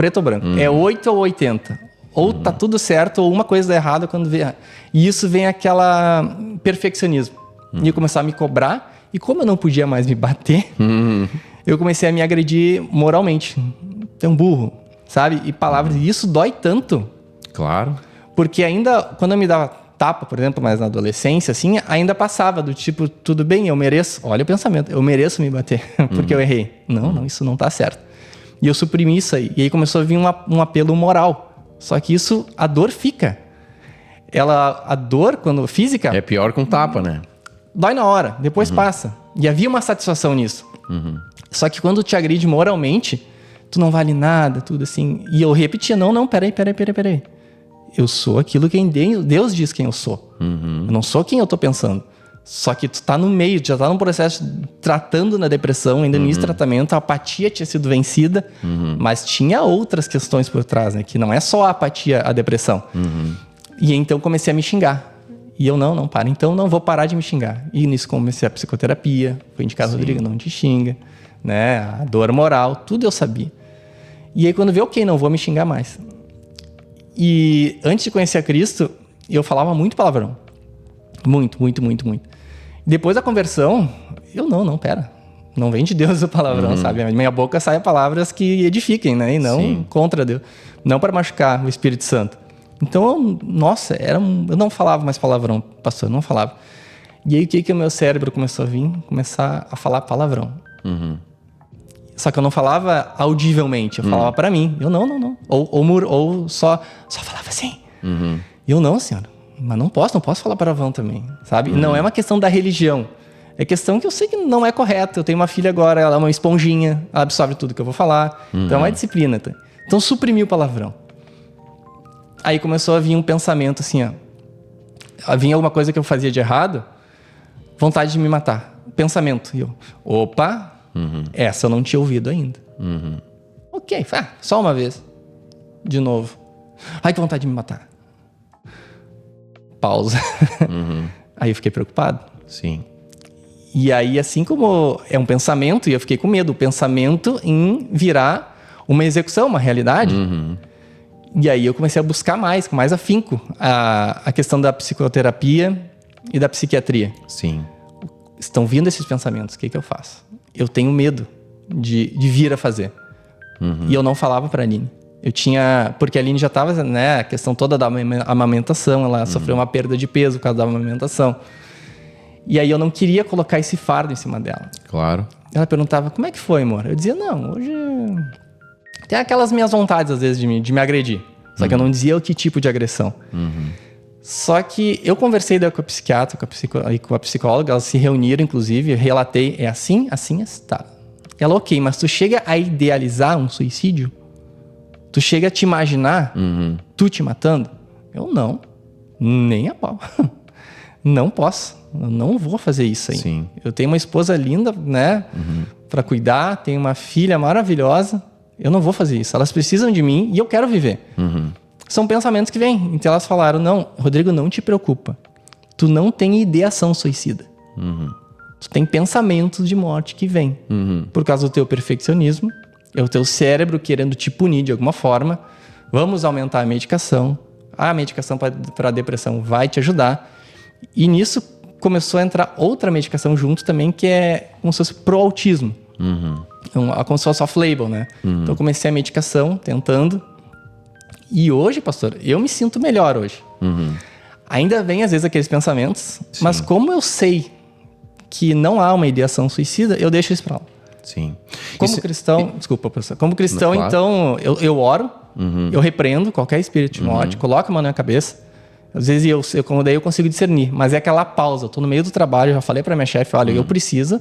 É 8 ou 80. Ou tá tudo certo, ou uma coisa dá errado quando vê. E isso vem aquela perfeccionismo. E eu comecei a me cobrar, e como eu não podia mais me bater, eu comecei a me agredir moralmente. Tem um burro, sabe? E palavras, e isso dói tanto. Claro. Porque ainda, quando eu me dava tapa, por exemplo, mais na adolescência, assim, ainda passava do tipo, tudo bem, eu mereço, olha o pensamento, eu mereço me bater, porque eu errei. Não, isso não tá certo. E eu suprimi isso aí. E aí começou a vir um apelo moral. Só que isso, a dor fica. A dor, quando física... É pior que um tapa, né? Dói na hora, depois passa. E havia uma satisfação nisso. Só que quando te agride moralmente, tu não vale nada, tudo assim. E eu repetia, não, peraí. Eu sou aquilo que Deus diz quem eu sou. Eu não sou quem eu tô pensando. Só que tu tá no meio, já tá num processo tratando na depressão, ainda no início do tratamento, a apatia tinha sido vencida, mas tinha outras questões por trás, né? Que não é só a apatia, a depressão. E então comecei a me xingar. E eu, não, para. Então não vou parar de me xingar. E nisso comecei a psicoterapia, foi indicado, Rodrigo, não te xinga, né? A dor moral, tudo eu sabia. E aí quando veio, ok, não vou me xingar mais. E antes de conhecer a Cristo, eu falava muito palavrão. Muito. Depois da conversão, eu pera. Não vem de Deus o palavrão, sabe? Da minha boca saem palavras que edifiquem, né? E não contra Deus. Não para machucar o Espírito Santo. Então, nossa, eu não falava mais palavrão, pastor, não falava. E aí, o que o meu cérebro começou a vir? Começar a falar palavrão. Só que eu não falava audivelmente, eu falava para mim. Eu não. Ou só falava assim. Eu não, senhora. Mas não posso falar palavrão também, sabe? Não é uma questão da religião. É questão que eu sei que não é correto. Eu tenho uma filha agora, ela é uma esponjinha, ela absorve tudo que eu vou falar. Então é uma disciplina. Tá? Então suprimi o palavrão. Aí começou a vir um pensamento assim, ó. Vinha alguma coisa que eu fazia de errado, vontade de me matar. Pensamento. E eu, opa, essa eu não tinha ouvido ainda. Ok, só uma vez. De novo. Ai, que vontade de me matar. Pausa. Aí eu fiquei preocupado. Sim. E aí, assim como é um pensamento, e eu fiquei com medo, o pensamento em virar uma execução, uma realidade. E aí eu comecei a buscar com mais afinco, a questão da psicoterapia e da psiquiatria. Sim. Estão vindo esses pensamentos, o que eu faço? Eu tenho medo de vir a fazer. E eu não falava para a Aline. Porque a Aline já estava, né, a questão toda da amamentação, ela sofreu uma perda de peso por causa da amamentação. E aí eu não queria colocar esse fardo em cima dela. Claro. Ela perguntava, como é que foi, amor? Eu dizia, não, hoje... Tem aquelas minhas vontades, às vezes, de me agredir. Só que eu não dizia o que tipo de agressão. Só que eu conversei daí com a psiquiatra e com a psicóloga, elas se reuniram, inclusive, eu relatei, é assim, tá. Ela, ok, mas tu chega a idealizar um suicídio? Tu chega a te imaginar tu te matando? Eu não. Nem a pau. Não posso. Eu não vou fazer isso aí. Sim. Eu tenho uma esposa linda, né? Pra cuidar. Tenho uma filha maravilhosa. Eu não vou fazer isso. Elas precisam de mim e eu quero viver. São pensamentos que vêm. Então elas falaram, não, Rodrigo, não te preocupa. Tu não tem ideação suicida. Tu tem pensamentos de morte que vêm. Por causa do teu perfeccionismo. É o teu cérebro querendo te punir de alguma forma. Vamos aumentar a medicação. A medicação para depressão vai te ajudar. E nisso começou a entrar outra medicação junto também, que é como se fosse pro autismo. Como se fosse off-label, né? Então eu comecei a medicação, tentando. E hoje, pastor, eu me sinto melhor hoje. Ainda vem, às vezes, aqueles pensamentos. Sim. Mas como eu sei que não há uma ideação suicida, eu deixo isso pra lá. Sim. Como cristão... Desculpa, professor. Como cristão, claro. Então, eu oro, eu repreendo qualquer espírito de morte, coloco a mão na cabeça. Às vezes, daí eu consigo discernir. Mas é aquela pausa. Eu tô no meio do trabalho, já falei pra minha chefe, olha, eu preciso...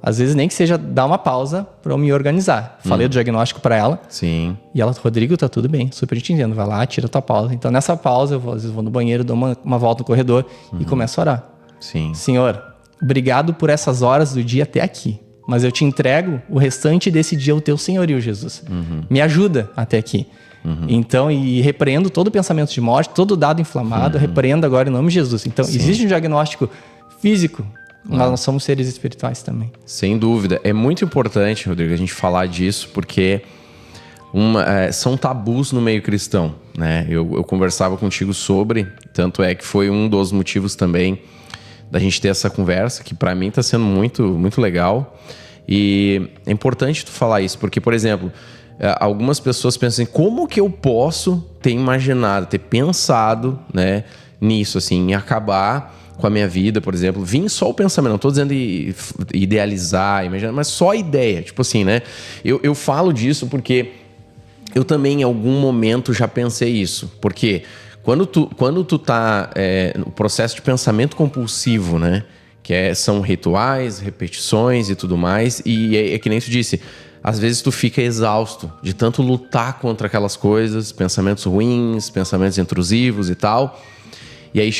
Às vezes, nem que seja dar uma pausa para eu me organizar. Falei do diagnóstico para ela. Sim. E ela, Rodrigo, tá tudo bem. Super te entendo. Vai lá, tira tua pausa. Então, nessa pausa, às vezes vou no banheiro, dou uma volta no corredor e começo a orar. Sim. Senhor, obrigado por essas horas do dia até aqui. Mas eu te entrego o restante desse dia ao teu senhorio, Jesus. Me ajuda até aqui. Então, e repreendo todo pensamento de morte, todo dado inflamado, repreendo agora em nome de Jesus. Então, existe um diagnóstico físico, mas nós somos seres espirituais também. Sem dúvida. É muito importante, Rodrigo, a gente falar disso, porque são tabus no meio cristão, né? Eu conversava contigo sobre, tanto é que foi um dos motivos também da gente ter essa conversa, que para mim está sendo muito, muito legal. E é importante tu falar isso, porque, por exemplo, algumas pessoas pensam assim, como que eu posso ter imaginado, ter pensado, né, nisso, assim, em acabar com a minha vida, por exemplo, vim só o pensamento, não estou dizendo idealizar, imaginar, mas só a ideia, tipo assim, né? Eu falo disso porque eu também em algum momento já pensei isso, porque quando tu tá no processo de pensamento compulsivo, né? Que são rituais, repetições e tudo mais, e é que nem tu disse, às vezes tu fica exausto de tanto lutar contra aquelas coisas, pensamentos ruins, pensamentos intrusivos e tal. E aí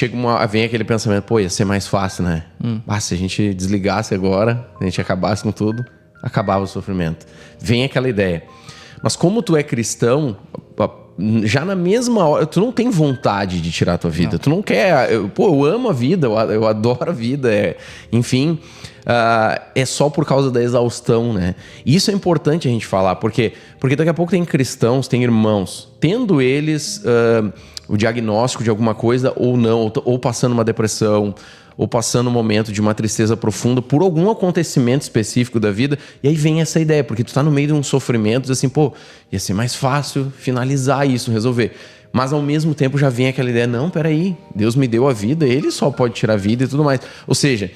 vem aquele pensamento, pô, ia ser mais fácil, né? Se a gente desligasse agora, a gente acabasse com tudo, acabava o sofrimento. Vem aquela ideia. Mas como tu é cristão, já na mesma hora, tu não tem vontade de tirar a tua vida. Não. Tu não quer... eu amo a vida, eu adoro a vida, enfim... é só por causa da exaustão, né? E isso é importante a gente falar, porque daqui a pouco tem cristãos, tem irmãos, tendo eles... o diagnóstico de alguma coisa ou não, ou passando uma depressão, ou passando um momento de uma tristeza profunda por algum acontecimento específico da vida, e aí vem essa ideia, porque tu tá no meio de um sofrimento, diz assim, pô, ia ser mais fácil finalizar isso, resolver. Mas ao mesmo tempo já vem aquela ideia, não, peraí, Deus me deu a vida, Ele só pode tirar a vida e tudo mais. Ou seja,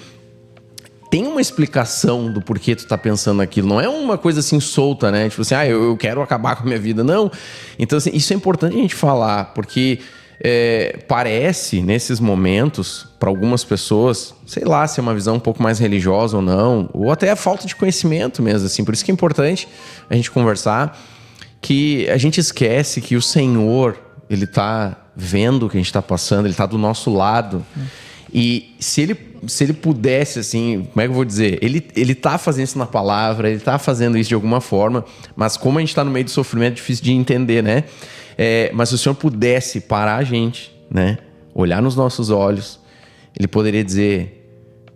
tem uma explicação do porquê tu tá pensando naquilo. Não é uma coisa assim solta, né? Tipo assim, eu quero acabar com a minha vida. Não. Então, assim, isso é importante a gente falar, porque parece, nesses momentos, para algumas pessoas, sei lá, se é uma visão um pouco mais religiosa ou não, ou até a falta de conhecimento mesmo, assim. Por isso que é importante a gente conversar, que a gente esquece que o Senhor, Ele tá vendo o que a gente tá passando, Ele tá do nosso lado. E se ele pudesse, assim, como é que eu vou dizer? Ele tá fazendo isso na palavra, ele tá fazendo isso de alguma forma, mas como a gente tá no meio do sofrimento, é difícil de entender, né? Mas se o Senhor pudesse parar a gente, né? Olhar nos nossos olhos, Ele poderia dizer,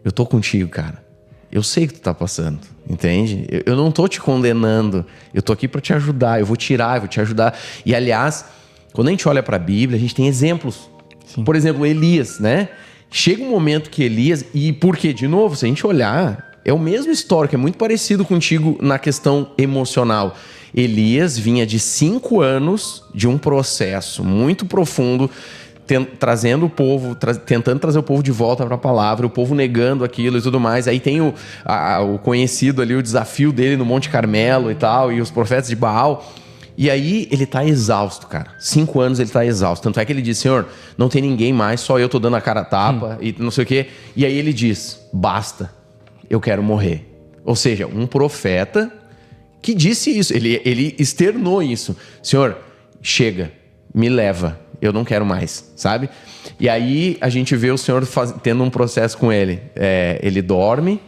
eu tô contigo, cara. Eu sei o que tu tá passando, entende? Eu não tô te condenando, eu tô aqui para te ajudar, eu vou te ajudar. E, aliás, quando a gente olha para a Bíblia, a gente tem exemplos. Sim. Por exemplo, Elias, né? Chega um momento que Elias... E por quê? De novo, se a gente olhar, é o mesmo histórico, é muito parecido contigo na questão emocional. Elias vinha de 5 anos de um processo muito profundo, trazendo o povo, tentando trazer o povo de volta para a palavra, o povo negando aquilo e tudo mais. Aí tem o conhecido ali, o desafio dele no Monte Carmelo e tal, e os profetas de Baal... E aí ele tá exausto, cara. 5 anos ele tá exausto. Tanto é que ele diz, Senhor, não tem ninguém mais, só eu tô dando a cara a tapa e não sei o quê. E aí ele diz, basta, eu quero morrer. Ou seja, um profeta que disse isso, ele externou isso. Senhor, chega, me leva, eu não quero mais, sabe? E aí a gente vê o Senhor tendo um processo com ele. Ele dorme,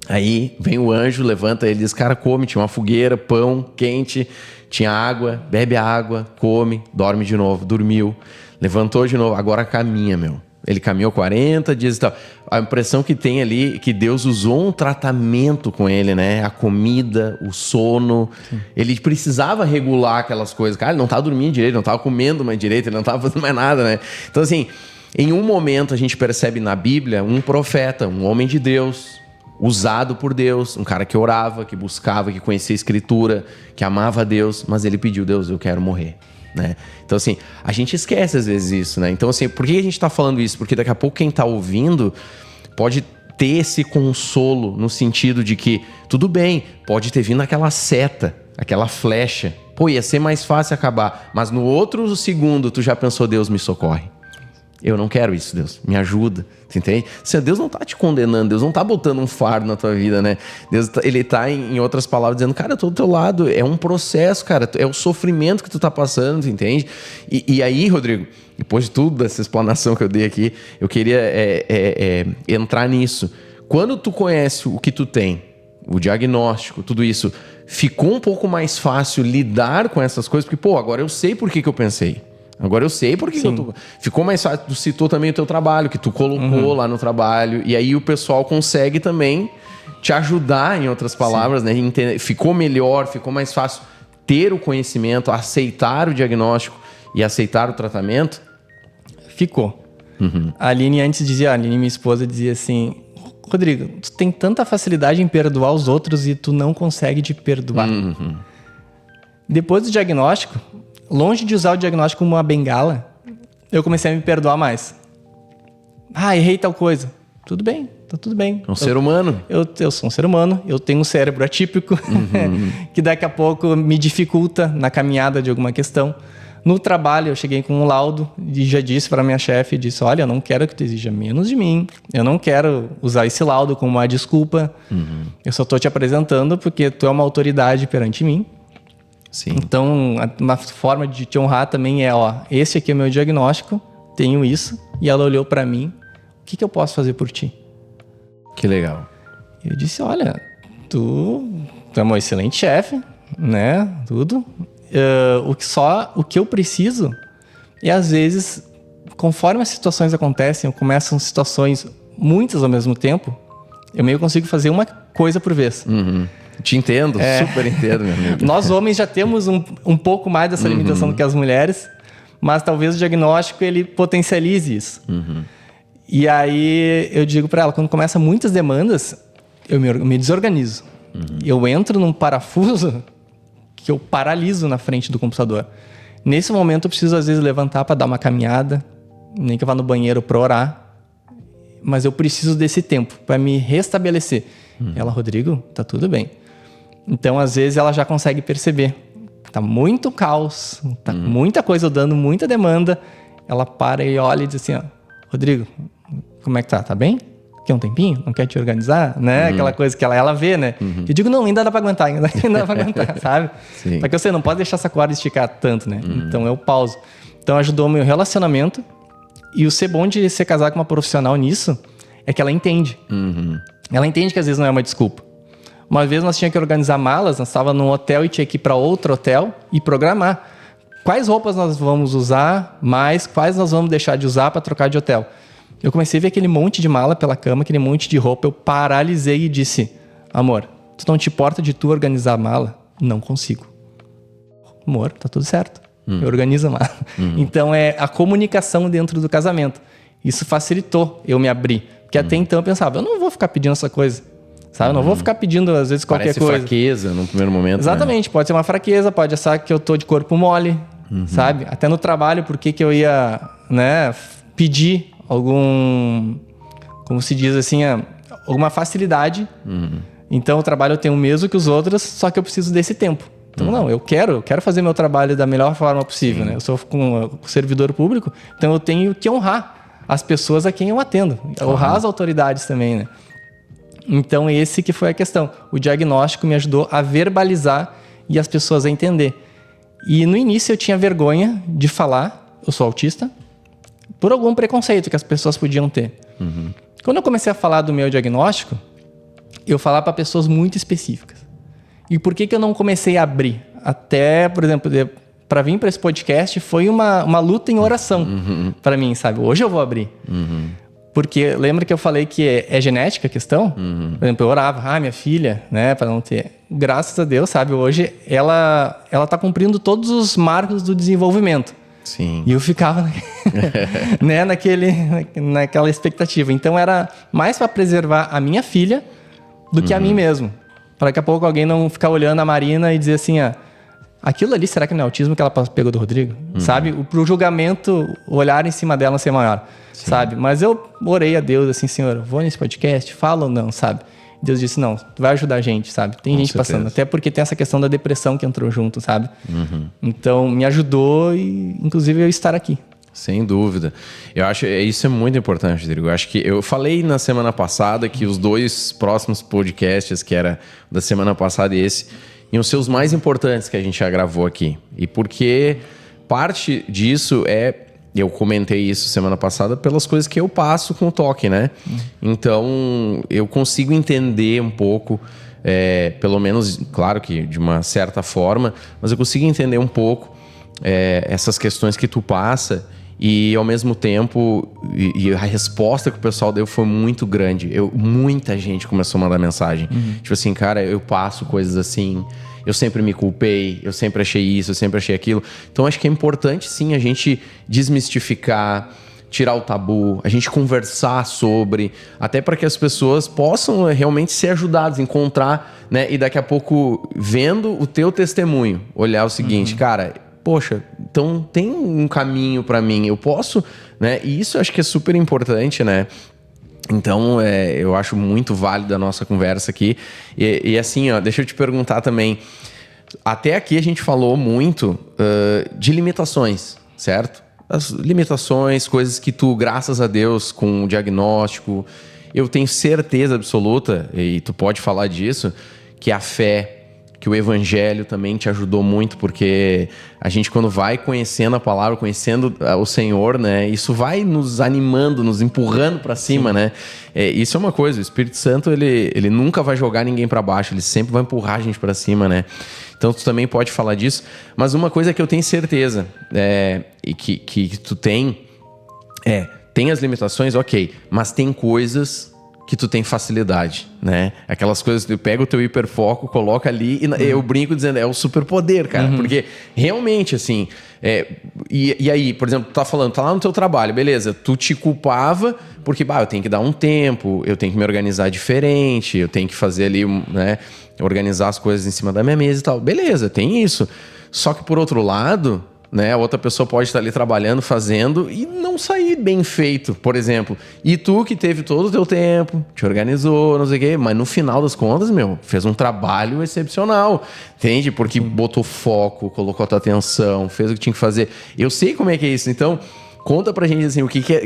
aí vem o anjo, levanta ele, diz, cara, come, tinha uma fogueira, pão quente... Tinha água, bebe a água, come, dorme de novo, dormiu, levantou de novo, agora caminha, meu. Ele caminhou 40 dias e tal. A impressão que tem ali é que Deus usou um tratamento com ele, né? A comida, o sono. Sim. Ele precisava regular aquelas coisas. Cara, ele não estava dormindo direito, não estava comendo mais direito, ele não estava fazendo mais nada, né? Então, assim, em um momento a gente percebe na Bíblia um profeta, um homem de Deus... usado por Deus, um cara que orava, que buscava, que conhecia a Escritura, que amava a Deus, mas ele pediu, Deus, eu quero morrer, né? Então, assim, a gente esquece às vezes isso, né? Então, assim, por que a gente tá falando isso? Porque daqui a pouco quem tá ouvindo pode ter esse consolo no sentido de que, tudo bem, pode ter vindo aquela seta, aquela flecha, pô, ia ser mais fácil acabar, mas no outro segundo tu já pensou, Deus, me socorre. Eu não quero isso, Deus. Me ajuda. Você entende? Deus não tá te condenando. Deus não tá botando um fardo na tua vida, né? Deus, ele tá, em outras palavras, dizendo, cara, eu tô do teu lado. É um processo, cara. É o sofrimento que tu tá passando, entende? E aí, Rodrigo, depois de tudo dessa explanação que eu dei aqui, eu queria entrar nisso. Quando tu conhece o que tu tem, o diagnóstico, tudo isso, ficou um pouco mais fácil lidar com essas coisas? Porque, pô, agora eu sei por que eu pensei. Agora eu sei porque ficou mais fácil. Tu citou também o teu trabalho, que tu colocou lá no trabalho. E aí o pessoal consegue também te ajudar, em outras palavras, né? Ficou melhor, ficou mais fácil ter o conhecimento, aceitar o diagnóstico e aceitar o tratamento? Ficou. A Aline antes dizia, a Aline, minha esposa, dizia assim, Rodrigo, tu tem tanta facilidade em perdoar os outros e tu não consegue te perdoar. Depois do diagnóstico, longe de usar o diagnóstico como uma bengala, eu comecei a me perdoar mais. Errei tal coisa. Tudo bem, tá tudo bem. É um ser humano. Eu sou um ser humano, eu tenho um cérebro atípico, que daqui a pouco me dificulta na caminhada de alguma questão. No trabalho, eu cheguei com um laudo e já disse para minha chefe, disse, olha, eu não quero que tu exija menos de mim, eu não quero usar esse laudo como uma desculpa, eu só estou te apresentando porque tu é uma autoridade perante mim. Sim. Então, uma forma de te honrar também é, esse aqui é o meu diagnóstico, tenho isso, e ela olhou para mim, o que eu posso fazer por ti? Que legal. Eu disse, olha, tu é um excelente chefe, né, tudo. O que eu preciso é, às vezes, conforme as situações acontecem, começam situações muitas ao mesmo tempo, eu meio consigo fazer uma coisa por vez. Te entendo, super entendo, meu amigo. Nós homens já temos um pouco mais dessa limitação do que as mulheres, mas talvez o diagnóstico ele potencialize isso. E aí eu digo para ela, quando começa muitas demandas, eu me desorganizo. Eu entro num parafuso que eu paraliso na frente do computador. Nesse momento eu preciso às vezes levantar para dar uma caminhada, nem que eu vá no banheiro para orar, mas eu preciso desse tempo para me restabelecer. Ela, Rodrigo, tá tudo bem. Então às vezes ela já consegue perceber, tá muito caos, tá muita coisa dando, muita demanda. Ela para e olha e diz assim, ó, Rodrigo, como é que tá? Tá bem? Quer um tempinho? Não quer te organizar? Né? Aquela coisa que ela vê, né? Eu digo, não, ainda dá pra aguentar, ainda dá pra aguentar, sabe? Sim. Porque você não pode deixar essa corda esticar tanto, né? Então eu pauso. Então ajudou o meu relacionamento. E o ser bom de ser casado com uma profissional nisso é que ela entende. Ela entende que às vezes não é uma desculpa. Uma vez nós tínhamos que organizar malas, nós estávamos num hotel e tinha que ir para outro hotel e programar. Quais roupas nós vamos usar mais, quais nós vamos deixar de usar para trocar de hotel. Eu comecei a ver aquele monte de mala pela cama, aquele monte de roupa, eu paralisei e disse, amor, tu não te importa de tu organizar a mala? Não consigo. Amor, tá tudo certo. Eu organizo a mala. Então é a comunicação dentro do casamento. Isso facilitou eu me abrir. Porque até então eu pensava, eu não vou ficar pedindo essa coisa. Sabe? Eu não vou ficar pedindo, às vezes, qualquer coisa. Parece fraqueza no primeiro momento. Exatamente. Pode ser uma fraqueza, pode achar que eu tô de corpo mole, sabe? Até no trabalho, por que eu ia, né, pedir algum, como se diz assim, alguma facilidade. Então o trabalho eu tenho o mesmo que os outros, só que eu preciso desse tempo. Então não, eu quero fazer meu trabalho da melhor forma possível, né? Eu sou com servidor público, então eu tenho que honrar as pessoas a quem eu atendo, honrar as autoridades também, né? Então esse que foi a questão. O diagnóstico me ajudou a verbalizar e as pessoas a entender. E no início eu tinha vergonha de falar, eu sou autista, por algum preconceito que as pessoas podiam ter. Quando eu comecei a falar do meu diagnóstico, eu falava para pessoas muito específicas. E por que eu não comecei a abrir? Até, por exemplo, para vir para esse podcast foi uma luta em oração para mim, sabe? Hoje eu vou abrir. Porque lembra que eu falei que é genética a questão? Por exemplo, eu orava, minha filha, né, para não ter. Graças a Deus, sabe? Hoje ela tá cumprindo todos os marcos do desenvolvimento. Sim. E eu ficava né, naquela expectativa. Então era mais para preservar a minha filha do que a mim mesmo. Para daqui a pouco alguém não ficar olhando a Marina e dizer assim, aquilo ali, será que não é autismo que ela pegou do Rodrigo? Sabe? Pro julgamento, o olhar em cima dela ser maior. Sim. Sabe? Mas eu orei a Deus assim, Senhor, vou nesse podcast, fala ou não, sabe? Deus disse, não, tu vai ajudar a gente, sabe? Tem gente passando. Até porque tem essa questão da depressão que entrou junto, sabe? Então, me ajudou e, inclusive, eu estar aqui. Sem dúvida. Eu acho isso é muito importante, Rodrigo. Eu acho que eu falei na semana passada que os 2 próximos podcasts, que era da semana passada e esse, iam ser os mais importantes que a gente já gravou aqui. E porque parte disso eu comentei isso semana passada pelas coisas que eu passo com o toque, né? Então, eu consigo entender um pouco, pelo menos, claro que de uma certa forma, mas eu consigo entender um pouco essas questões que tu passa. E ao mesmo tempo, e a resposta que o pessoal deu foi muito grande. Muita gente começou a mandar mensagem. Tipo assim, cara, eu passo coisas assim, eu sempre me culpei, eu sempre achei isso, eu sempre achei aquilo. Então acho que é importante sim a gente desmistificar, tirar o tabu, a gente conversar sobre, até para que as pessoas possam realmente ser ajudadas, encontrar, né? E daqui a pouco, vendo o teu testemunho, olhar o seguinte, cara, poxa, então tem um caminho para mim, eu posso, né? E isso eu acho que é super importante, né? Então, eu acho muito válida a nossa conversa aqui. E assim, deixa eu te perguntar também. Até aqui a gente falou muito de limitações, certo? As limitações, coisas que tu, graças a Deus, com o diagnóstico, eu tenho certeza absoluta, e tu pode falar disso, que a fé, que o evangelho também te ajudou muito, porque a gente quando vai conhecendo a palavra, conhecendo o Senhor, né, isso vai nos animando, nos empurrando para cima, né? Isso é uma coisa, o Espírito Santo, ele nunca vai jogar ninguém para baixo, ele sempre vai empurrar a gente para cima, né? Então tu também pode falar disso, mas uma coisa que eu tenho certeza, e que tu tem as limitações, ok, mas tem coisas que tu tem facilidade, né? Aquelas coisas que tu pega o teu hiperfoco, coloca ali e eu brinco dizendo, é o superpoder, cara. Porque realmente, assim... E aí, por exemplo, tu tá falando, tá lá no teu trabalho, beleza. Tu te culpava porque, eu tenho que dar um tempo, eu tenho que me organizar diferente, eu tenho que fazer ali, né? Organizar as coisas em cima da minha mesa e tal. Beleza, tem isso. Só que por outro lado... né? A outra pessoa pode estar ali trabalhando, fazendo e não sair bem feito, por exemplo. E tu que teve todo o teu tempo, te organizou, não sei o quê, mas no final das contas, fez um trabalho excepcional, entende? Porque botou foco, colocou a tua atenção, fez o que tinha que fazer. Eu sei como é que é isso, então... Conta pra gente, assim,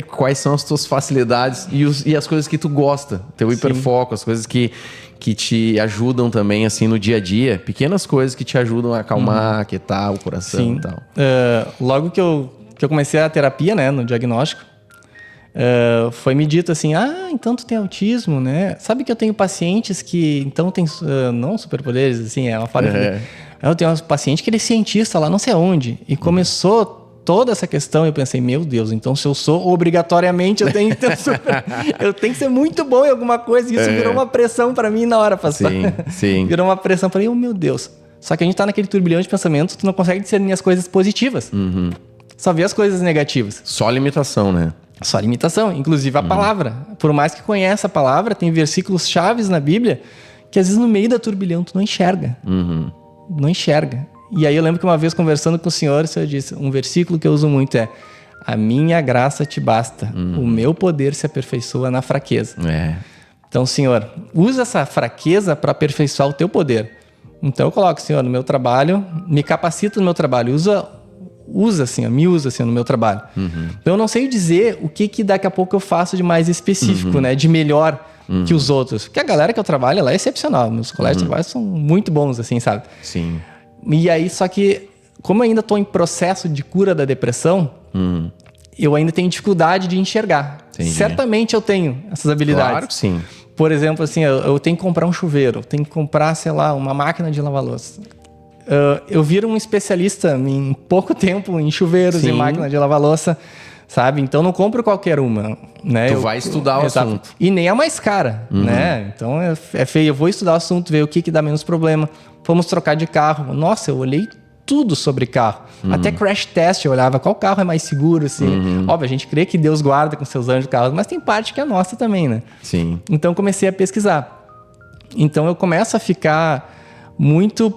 quais são as tuas facilidades e as coisas que tu gosta. Teu hiperfoco, as coisas que te ajudam também, assim, no dia a dia. Pequenas coisas que te ajudam a acalmar, aquietar o coração e tal. Logo que eu comecei a terapia, né, no diagnóstico, foi me dito assim, então tu tem autismo, né? Sabe que eu tenho pacientes que, então, tem, não superpoderes, assim, é uma forma... Eu tenho um paciente que ele é cientista lá, não sei aonde, e começou... toda essa questão, eu pensei, meu Deus, então se eu sou, obrigatoriamente eu tenho que ter eu tenho que ser muito bom em alguma coisa, e isso virou uma pressão pra mim na hora, pastor. Sim. Virou uma pressão pra mim, meu Deus. Só que a gente tá naquele turbilhão de pensamento, tu não consegue discernir as coisas positivas. Só vê as coisas negativas. Só limitação, né? Só limitação, inclusive a palavra. Por mais que conheça a palavra, tem versículos chaves na Bíblia que às vezes no meio da turbilhão tu não enxerga. Não enxerga. E aí eu lembro que uma vez conversando com o senhor disse, um versículo que eu uso muito é: a minha graça te basta, o meu poder se aperfeiçoa na fraqueza. Então, Senhor, usa essa fraqueza para aperfeiçoar o teu poder. Então eu coloco, Senhor, no meu trabalho, me capacita no meu trabalho, usa assim, me usa assim no meu trabalho. Então eu não sei dizer o que daqui a pouco eu faço de mais específico, né, de melhor que os outros. Porque a galera que eu trabalho, ela é excepcional. Meus colegas de trabalho são muito bons, assim, sabe? Sim. E aí, só que, como eu ainda estou em processo de cura da depressão, eu ainda tenho dificuldade de enxergar. Entendi. Certamente eu tenho essas habilidades. Claro que sim. Por exemplo, assim, eu tenho que comprar um chuveiro, tenho que comprar, sei lá, uma máquina de lavar louça. Eu viro um especialista em pouco tempo em chuveiros e máquina de lavar louça, sabe? Então não compro qualquer uma, né? Tu vai estudar o assunto. E nem a mais cara, né? Então é feio. Eu vou estudar o assunto, ver o que dá menos problema. Fomos trocar de carro. Nossa, eu olhei tudo sobre carro. Até crash test eu olhava qual carro é mais seguro, assim. Óbvio, a gente crê que Deus guarda com seus anjos carros, mas tem parte que é nossa também, né? Sim. Então comecei a pesquisar. Então eu começo a ficar muito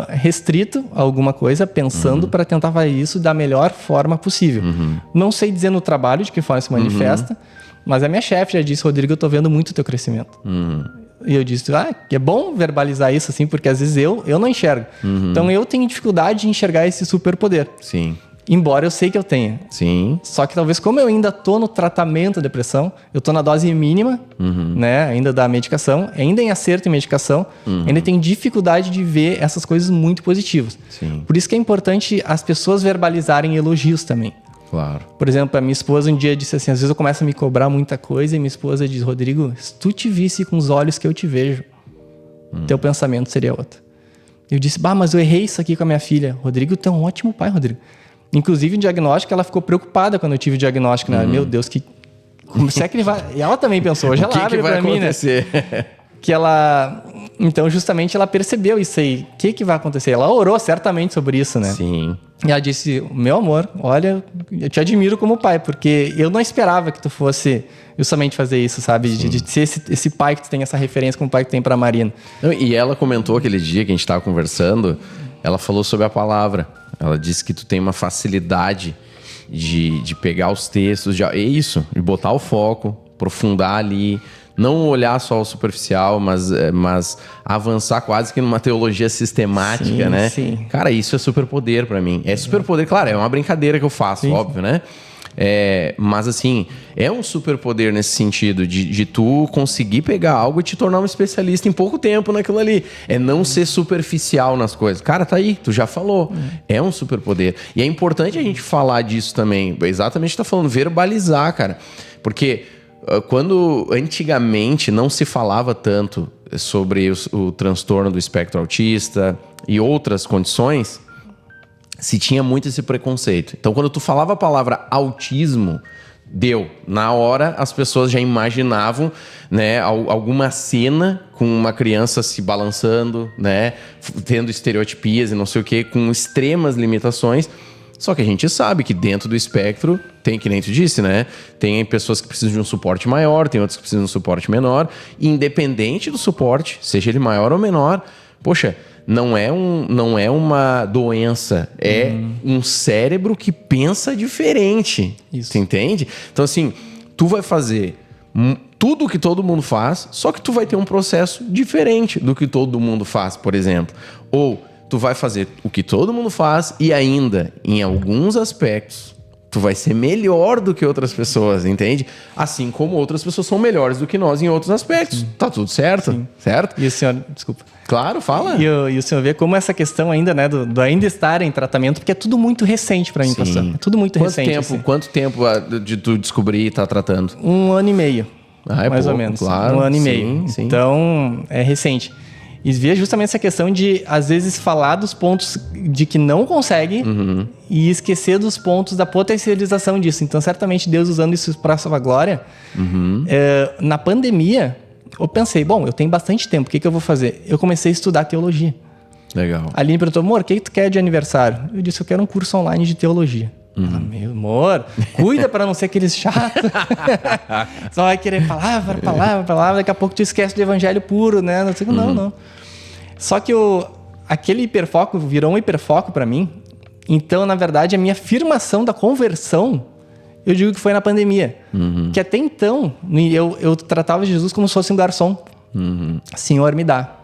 restrito a alguma coisa, pensando para tentar fazer isso da melhor forma possível. Não sei dizer no trabalho de que forma se manifesta, mas a minha chefe já disse, Rodrigo, eu tô vendo muito o teu crescimento. E eu disse, que é bom verbalizar isso, assim, porque às vezes eu não enxergo. Então eu tenho dificuldade de enxergar esse superpoder. Sim. Embora eu sei que eu tenha. Sim. Só que talvez como eu ainda tô no tratamento da depressão, eu tô na dose mínima, né, ainda da medicação, ainda em acerto em medicação, ainda tenho dificuldade de ver essas coisas muito positivas. Sim. Por isso que é importante as pessoas verbalizarem elogios também. Claro. Por exemplo, a minha esposa um dia disse assim, às vezes eu começo a me cobrar muita coisa e minha esposa diz, Rodrigo, se tu te visse com os olhos que eu te vejo, teu pensamento seria outro. Eu disse, mas eu errei isso aqui com a minha filha. Rodrigo, tu é um ótimo pai, Rodrigo. Inclusive, no diagnóstico, ela ficou preocupada quando eu tive o diagnóstico, né? Meu Deus, como é que ele vai... E ela também pensou, hoje ela abre pra mim, né? Que ela... Então, justamente, ela percebeu isso aí. O que vai acontecer? Ela orou certamente sobre isso, né? Sim. E ela disse, meu amor, olha, eu te admiro como pai, porque eu não esperava que tu fosse justamente fazer isso, sabe? De ser esse pai que tu tem essa referência como pai que tem pra Marina. E ela comentou aquele dia que a gente tava conversando, ela falou sobre a palavra. Ela disse que tu tem uma facilidade de pegar os textos, é isso, de botar o foco, aprofundar ali, não olhar só o superficial, mas avançar quase que numa teologia sistemática, né? Sim. Cara, isso é superpoder pra mim. É superpoder, claro, é uma brincadeira que eu faço, óbvio, né? Mas assim, é um superpoder nesse sentido de tu conseguir pegar algo e te tornar um especialista em pouco tempo naquilo ali. É não ser superficial nas coisas. Cara, tá aí, tu já falou. É um superpoder. E é importante a gente falar disso também. Exatamente o que tá falando, verbalizar, cara. Porque quando antigamente não se falava tanto sobre o transtorno do espectro autista e outras condições, se tinha muito esse preconceito. Então, quando tu falava a palavra autismo, deu. Na hora, as pessoas já imaginavam, né, alguma cena com uma criança se balançando, né, tendo estereotipias e não sei o quê, com extremas limitações. Só que a gente sabe que dentro do espectro tem, que nem tu disse, né? Tem pessoas que precisam de um suporte maior, tem outras que precisam de um suporte menor. E independente do suporte, seja ele maior ou menor, poxa, não é uma doença, é um cérebro que pensa diferente. Isso. Tu entende? Então, assim, tu vai fazer tudo o que todo mundo faz, só que tu vai ter um processo diferente do que todo mundo faz, por exemplo. Ou tu vai fazer o que todo mundo faz e ainda, em alguns aspectos, tu vai ser melhor do que outras pessoas, entende? Assim como outras pessoas são melhores do que nós em outros aspectos. Tá tudo certo? Sim. Certo? E o senhor, desculpa. Claro, fala. E o senhor vê como essa questão ainda, né, do ainda estar em tratamento, porque é tudo muito recente para mim, pastor. É tudo muito recente. Quanto tempo de tu descobrir e estar tratando? 1 ano e meio. Mais ou pouco, menos. Claro. 1 ano e meio. Sim. Então, é recente. E via justamente essa questão de, às vezes, falar dos pontos de que não consegue e esquecer dos pontos da potencialização disso. Então, certamente, Deus usando isso para a sua glória. Na pandemia, eu pensei, bom, eu tenho bastante tempo, o que eu vou fazer? Eu comecei a estudar teologia. Legal. A Aline perguntou, amor, o que tu quer de aniversário? Eu disse, eu quero um curso online de teologia. Ela, meu amor, cuida para não ser aqueles chatos. Só vai querer palavra, daqui a pouco tu esquece do evangelho puro, né? Não. Só que aquele hiperfoco virou um hiperfoco para mim. Então, na verdade, a minha afirmação da conversão, eu digo que foi na pandemia. Que até então, eu tratava Jesus como se fosse um garçom. Senhor, me dá.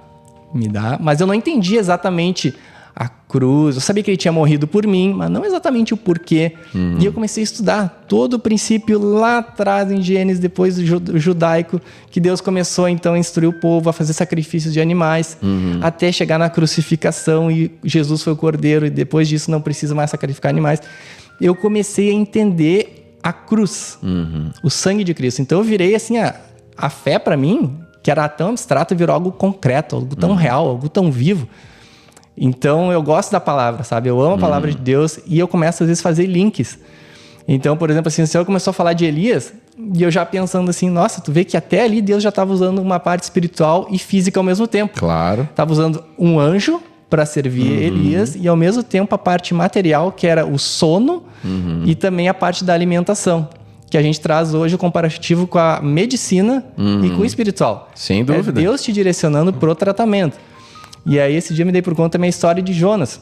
Mas eu não entendia exatamente a cruz. Eu sabia que ele tinha morrido por mim, mas não exatamente o porquê. E eu comecei a estudar todo o princípio lá atrás em Gênesis, depois do judaico, que Deus começou então a instruir o povo a fazer sacrifícios de animais, até chegar na crucificação e Jesus foi o cordeiro e depois disso não precisa mais sacrificar animais. Eu comecei a entender a cruz, o sangue de Cristo. Então eu virei assim, a fé para mim, que era tão abstrata, virou algo concreto, algo tão real, algo tão vivo. Então, eu gosto da palavra, sabe? Eu amo a palavra de Deus e eu começo, às vezes, a fazer links. Então, por exemplo, assim, o Senhor começou a falar de Elias e eu já pensando assim, nossa, tu vê que até ali Deus já estava usando uma parte espiritual e física ao mesmo tempo. Claro. Estava usando um anjo para servir Elias e, ao mesmo tempo, a parte material, que era o sono e também a parte da alimentação. Que a gente traz hoje o comparativo com a medicina e com o espiritual. Sem dúvida. É Deus te direcionando pro tratamento. E aí, esse dia eu me dei por conta da minha história de Jonas.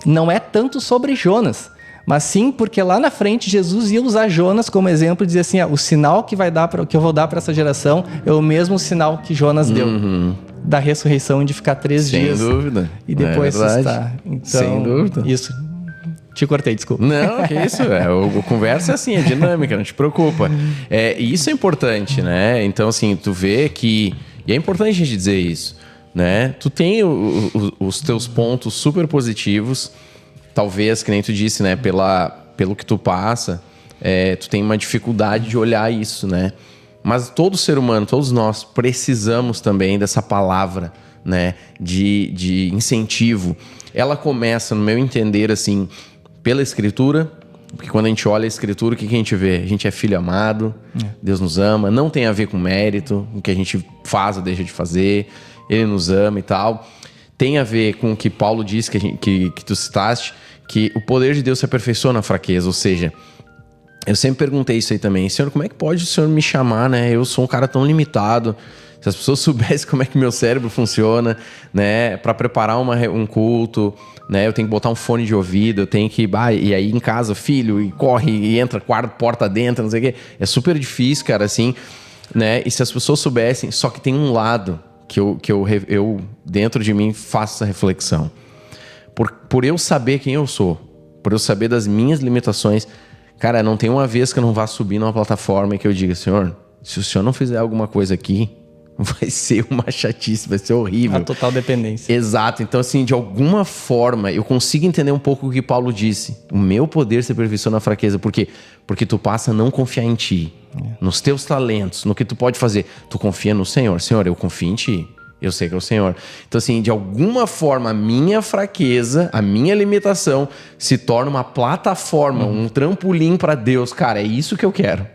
Não é tanto sobre Jonas, mas sim porque lá na frente Jesus ia usar Jonas como exemplo e dizer assim, o sinal que eu vou dar para essa geração é o mesmo sinal que Jonas deu. Da ressurreição de ficar 3 dias. Sem dúvida. E depois ressuscitar. Então, sem dúvida. Isso. Te cortei, desculpa. Não, que isso. O conversa é assim, é dinâmica, não te preocupa. E isso é importante, né? Então, assim, tu vê que... E é importante a gente dizer isso. Né? Tu tem os teus pontos super positivos, talvez, que nem tu disse, né? Pelo que tu passa, tu tem uma dificuldade de olhar isso, né? Mas todo ser humano, todos nós, precisamos também dessa palavra, né? De incentivo. Ela começa, no meu entender, assim, pela Escritura, porque quando a gente olha a Escritura, o que a gente vê? A gente é filho amado, Deus nos ama, não tem a ver com mérito, o que a gente faz ou deixa de fazer. Ele nos ama e tal. Tem a ver com o que Paulo disse, que tu citaste, que o poder de Deus se aperfeiçoa na fraqueza. Ou seja, eu sempre perguntei isso aí também. Senhor, como é que pode o Senhor me chamar, né? Eu sou um cara tão limitado. Se as pessoas soubessem como é que meu cérebro funciona, né? Para preparar um culto, né? Eu tenho que botar um fone de ouvido, eu tenho que... e aí em casa, filho, e corre, e entra, porta dentro, não sei o quê. É super difícil, cara, assim, né? E se as pessoas soubessem... Só que tem um lado... que eu dentro de mim faço essa reflexão. Por eu saber quem eu sou, por eu saber das minhas limitações, cara, não tem uma vez que eu não vá subir numa plataforma e que eu diga, Senhor, se o Senhor não fizer alguma coisa aqui, vai ser uma chatice, vai ser horrível. A total dependência. Exato. Então, assim, de alguma forma, eu consigo entender um pouco o que Paulo disse. O meu poder se aperfeiçoa na fraqueza. Por quê? Porque tu passa a não confiar em ti, nos teus talentos, no que tu pode fazer. Tu confia no Senhor. Senhor, eu confio em ti. Eu sei que é o Senhor. Então, assim, de alguma forma, a minha fraqueza, a minha limitação se torna uma plataforma, um trampolim para Deus. Cara, é isso que eu quero.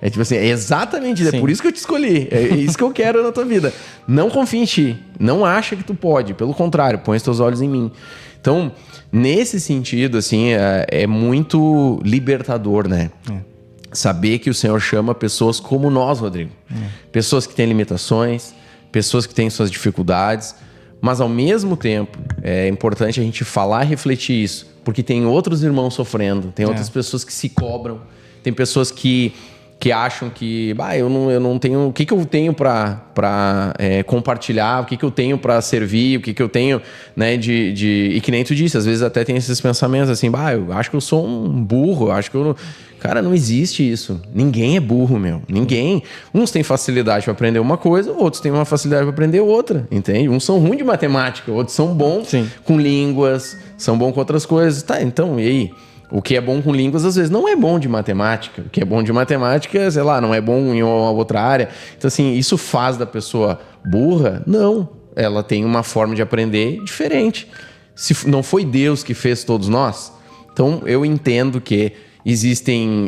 É tipo assim, é exatamente, é por isso que eu te escolhi. É isso que eu quero na tua vida. Não confia em ti. Não acha que tu pode. Pelo contrário, põe os teus olhos em mim. Então, nesse sentido, assim, é muito libertador, né? Saber que o Senhor chama pessoas como nós, Rodrigo. Pessoas que têm limitações, pessoas que têm suas dificuldades, mas ao mesmo tempo é importante a gente falar e refletir isso, porque tem outros irmãos sofrendo, tem outras pessoas que se cobram, tem pessoas que acham que eu não tenho, o que eu tenho para compartilhar, o que eu tenho para servir, o que eu tenho, né, e que nem tu disse, às vezes até tem esses pensamentos assim, eu acho que eu sou um burro, eu acho que eu não... Cara, não existe isso. Ninguém é burro, meu. Ninguém. Uns têm facilidade para aprender uma coisa, outros têm uma facilidade para aprender outra, entende? Uns são ruins de matemática, outros são bons com línguas, são bons com outras coisas. Tá, então, e aí? O que é bom com línguas, às vezes, não é bom de matemática. O que é bom de matemática, sei lá, não é bom em uma outra área. Então, assim, isso faz da pessoa burra? Não. Ela tem uma forma de aprender diferente. Se não foi Deus que fez todos nós, então eu entendo que existem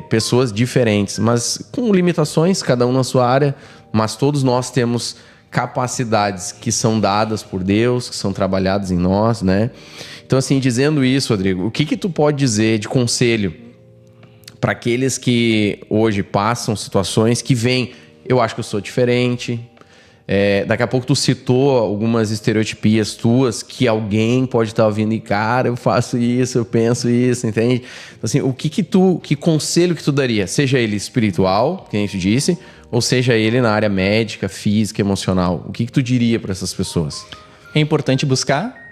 pessoas diferentes, mas com limitações, cada um na sua área, mas todos nós temos capacidades que são dadas por Deus, que são trabalhadas em nós, né? Então, assim, dizendo isso, Rodrigo, o que tu pode dizer de conselho para aqueles que hoje passam situações que vêm, eu acho que eu sou diferente, daqui a pouco tu citou algumas estereotipias tuas que alguém pode estar ouvindo e, cara, eu faço isso, eu penso isso, entende? Então, assim, que conselho que tu daria? Seja ele espiritual, que a gente disse, ou seja ele na área médica, física, emocional. O que tu diria para essas pessoas? É importante buscar.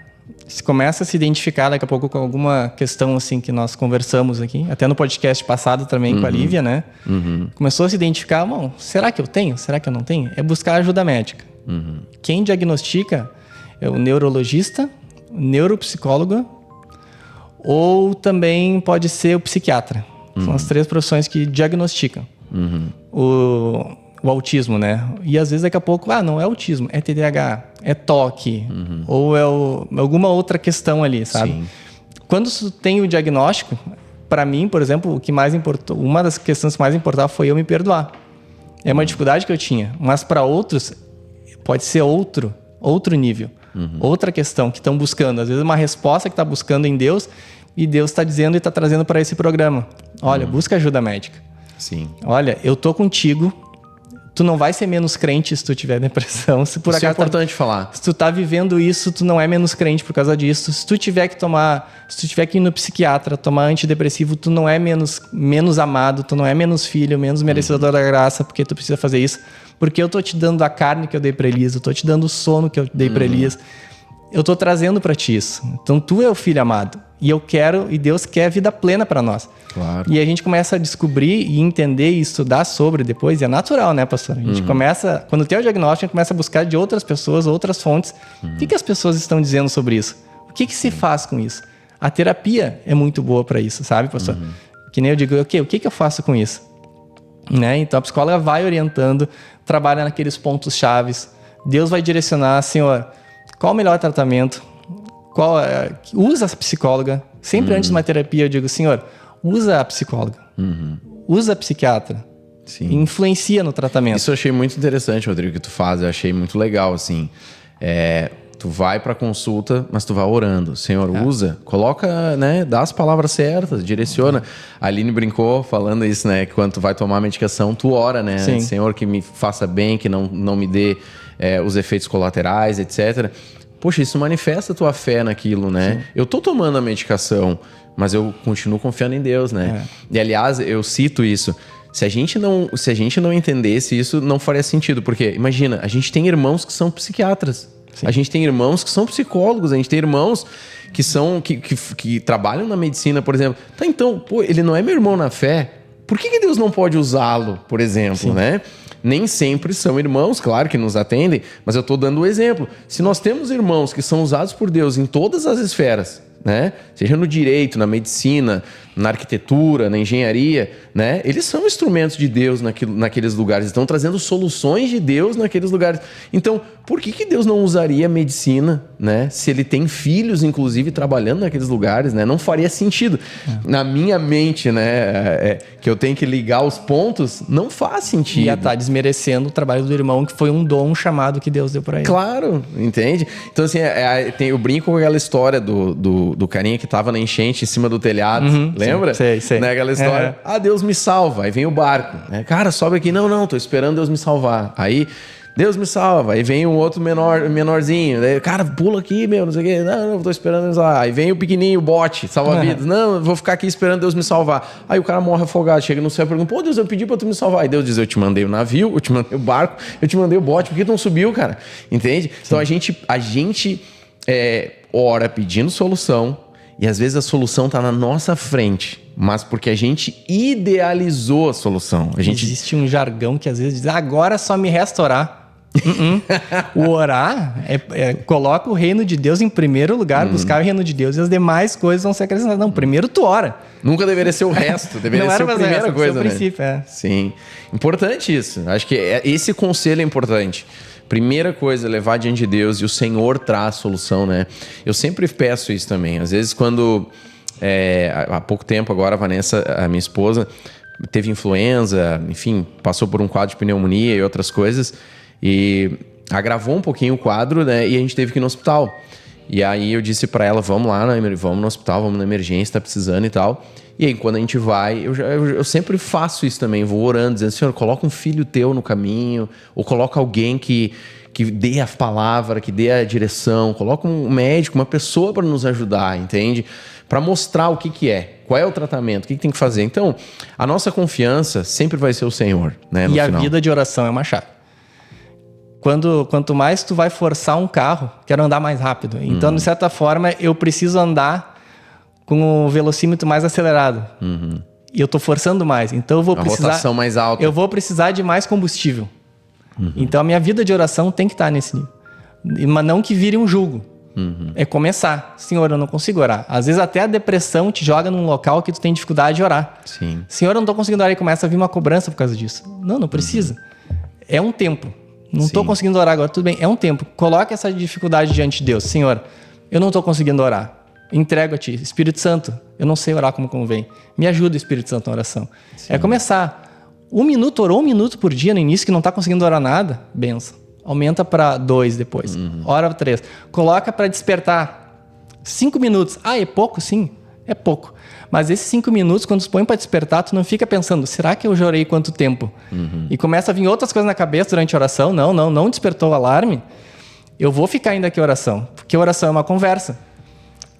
Se começa a se identificar daqui a pouco com alguma questão assim que nós conversamos aqui, até no podcast passado também com a Lívia, né? Começou a se identificar, bom, será que eu tenho? Será que eu não tenho? É buscar ajuda médica. Quem diagnostica é o neurologista, o neuropsicólogo ou também pode ser o psiquiatra. São as 3 profissões que diagnosticam o autismo, né? E às vezes daqui a pouco, não é autismo, é TDAH, é TOC, ou é alguma outra questão ali, sabe? Sim. Quando tem o diagnóstico, para mim, por exemplo, o que mais importou, uma das questões que mais importava foi eu me perdoar. É uma dificuldade que eu tinha, mas para outros pode ser outro nível, outra questão que estão buscando. Às vezes uma resposta que está buscando em Deus e Deus está dizendo e está trazendo para esse programa. Olha, busca ajuda médica. Sim. Olha, eu tô contigo. Tu não vai ser menos crente se tu tiver depressão. Se por acaso é importante falar. Se tu tá vivendo isso, tu não é menos crente por causa disso. Se tu tiver que ir no psiquiatra, tomar antidepressivo, tu não é menos amado, tu não é menos filho, menos merecedor da graça, porque tu precisa fazer isso. Porque eu tô te dando a carne que eu dei pra Elias, eu tô te dando o sono que eu dei pra Elias. Eu tô trazendo pra ti isso. Então tu é o filho amado. E Deus quer vida plena pra nós. Claro. E a gente começa a descobrir e entender e estudar sobre depois. E é natural, né, pastor? A gente começa... Quando tem o diagnóstico, a gente começa a buscar de outras pessoas, outras fontes. O que as pessoas estão dizendo sobre isso? O que se faz com isso? A terapia é muito boa pra isso, sabe, pastor? Que nem eu digo, o que eu faço com isso? Né? Então a psicóloga vai orientando, trabalha naqueles pontos chaves. Deus vai direcionar, Senhor, qual o melhor tratamento? Usa a psicóloga. Sempre antes de uma terapia eu digo, Senhor, usa a psicóloga. Usa a psiquiatra. Sim. Influencia no tratamento. Isso eu achei muito interessante, Rodrigo, que tu faz. Eu achei muito legal, assim. Tu vai pra consulta, mas tu vai orando. Senhor, usa, coloca, né? Dá as palavras certas, direciona. A Aline brincou falando isso, né? Que quando tu vai tomar a medicação, tu ora, né? Sim. Senhor, que me faça bem, que não me dê os efeitos colaterais, etc. Poxa, isso manifesta a tua fé naquilo, né? Sim. Eu tô tomando a medicação, mas eu continuo confiando em Deus, né? E aliás, eu cito isso. Se a gente não entendesse isso, não faria sentido. Porque, imagina, a gente tem irmãos que são psiquiatras. Sim. A gente tem irmãos que são psicólogos. A gente tem irmãos que trabalham na medicina, por exemplo. Tá, então, ele não é meu irmão na fé. Por que Deus não pode usá-lo, por exemplo, Sim. né? Nem sempre são irmãos, claro que nos atendem, mas eu estou dando o exemplo. Se nós temos irmãos que são usados por Deus em todas as esferas, né? Seja no direito, na medicina, na arquitetura, na engenharia, né? Eles são instrumentos de Deus naqueles lugares, estão trazendo soluções de Deus naqueles lugares. Então, por que Deus não usaria a medicina, né? Se ele tem filhos, inclusive, trabalhando naqueles lugares, né? Não faria sentido. Na minha mente, né? Que eu tenho que ligar os pontos, não faz sentido. Ia estar desmerecendo o trabalho do irmão, que foi um dom, um chamado que Deus deu para ele. Claro, entende? Então, assim, eu brinco com aquela história do carinha que tava na enchente em cima do telhado. Lembra? Sei. Né? Aquela história. Deus me salva. Aí vem o barco. Né? Cara, sobe aqui. Não, tô esperando Deus me salvar. Aí, Deus me salva. Aí vem um outro menorzinho. Daí, cara, pula aqui, meu, não sei o quê. Não, tô esperando Deus lá. Aí vem o pequenininho, o bote, salva-vidas. Não, vou ficar aqui esperando Deus me salvar. Aí o cara morre afogado. Chega no céu e pergunta, pô, Deus, eu pedi pra tu me salvar. Aí Deus diz, eu te mandei o navio, eu te mandei o barco, eu te mandei o bote. Por que tu não subiu, cara? Entende? Sim. Então a gente ora pedindo solução. E às vezes a solução está na nossa frente, mas porque a gente idealizou a solução. Existe um jargão que às vezes diz, agora só me resta orar. O orar coloca o reino de Deus em primeiro lugar, buscar o reino de Deus e as demais coisas vão ser acrescentadas. Não, primeiro tu ora. Nunca deveria ser o resto, deveria ser a primeira coisa, né? Princípio, Sim. Importante isso. Acho que esse conselho é importante. Primeira coisa, levar diante de Deus e o Senhor traz solução, né? Eu sempre peço isso também. Às vezes quando, há pouco tempo agora, a Vanessa, a minha esposa, teve influenza, enfim, passou por um quadro de pneumonia e outras coisas, e agravou um pouquinho o quadro, né? E a gente teve que ir no hospital. E aí eu disse pra ela, vamos lá, vamos no hospital, vamos na emergência, tá precisando e tal. E aí, quando a gente vai, eu sempre faço isso também, vou orando, dizendo, Senhor, coloca um filho teu no caminho, ou coloca alguém que dê a palavra, que dê a direção, coloca um médico, uma pessoa para nos ajudar, entende? Para mostrar o que é, qual é o tratamento, o que tem que fazer. Então, a nossa confiança sempre vai ser o Senhor, né? E a vida de oração é uma chave. Quanto mais tu vai forçar um carro, quero andar mais rápido. Então, de certa forma, eu preciso andar com o velocímetro mais acelerado. E eu tô forçando mais. Então eu vou precisar... rotação mais alta. Eu vou precisar de mais combustível. Então a minha vida de oração tem que estar nesse nível. Mas não que vire um jugo. É começar. Senhor, eu não consigo orar. Às vezes até a depressão te joga num local que tu tem dificuldade de orar. Sim. Senhor, eu não tô conseguindo orar, e começa a vir uma cobrança por causa disso. Não precisa. É um tempo. Não tô conseguindo orar agora, tudo bem. É um tempo. Coloque essa dificuldade diante de Deus. Senhor, eu não tô conseguindo orar. Entrego a ti. Espírito Santo, eu não sei orar como convém. Me ajuda, Espírito Santo, na oração. Sim. É começar. 1 minuto, orou 1 minuto por dia no início, que não está conseguindo orar nada, benção. Aumenta para 2 depois. Ora 3. Coloca para despertar. 5 minutos. É pouco? Sim, é pouco. Mas esses 5 minutos, quando tu põe para despertar, tu não fica pensando, será que eu já orei quanto tempo? E começa a vir outras coisas na cabeça durante a oração. Não despertou o alarme. Eu vou ficar ainda aqui em oração. Porque a oração é uma conversa.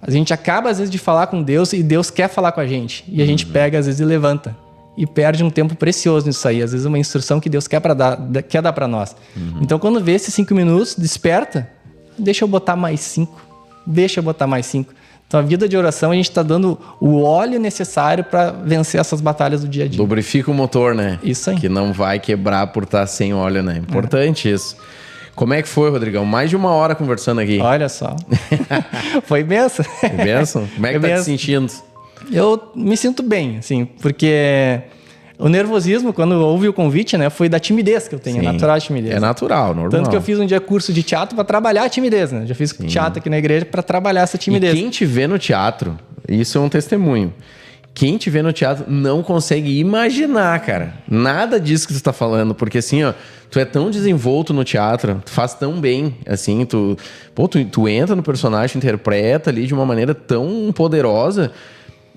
A gente acaba, às vezes, de falar com Deus e Deus quer falar com a gente. E a gente pega, às vezes, e levanta. E perde um tempo precioso nisso aí. Às vezes, uma instrução que Deus quer dar para nós. Então, quando vê esses 5 minutos, desperta, deixa eu botar mais 5. Então, a vida de oração, a gente está dando o óleo necessário para vencer essas batalhas do dia a dia. Lubrifica o motor, né? Isso aí. Que não vai quebrar por estar sem óleo, né? Importante isso. Como é que foi, Rodrigão? Mais de 1 hora conversando aqui. Olha só. Foi benção. Foi benção? Como é que tá te sentindo? Eu me sinto bem, assim, porque o nervosismo, quando houve o convite, né, foi da timidez que eu tenho. Sim, é natural a timidez. É natural, normal. Tanto que eu fiz um dia curso de teatro para trabalhar a timidez, né? Já fiz teatro aqui na igreja para trabalhar essa timidez. E quem te vê no teatro, isso é um testemunho. Quem te vê no teatro não consegue imaginar, cara, nada disso que tu tá falando, porque assim, ó, tu é tão desenvolto no teatro, tu faz tão bem, assim, tu entra no personagem, interpreta ali de uma maneira tão poderosa.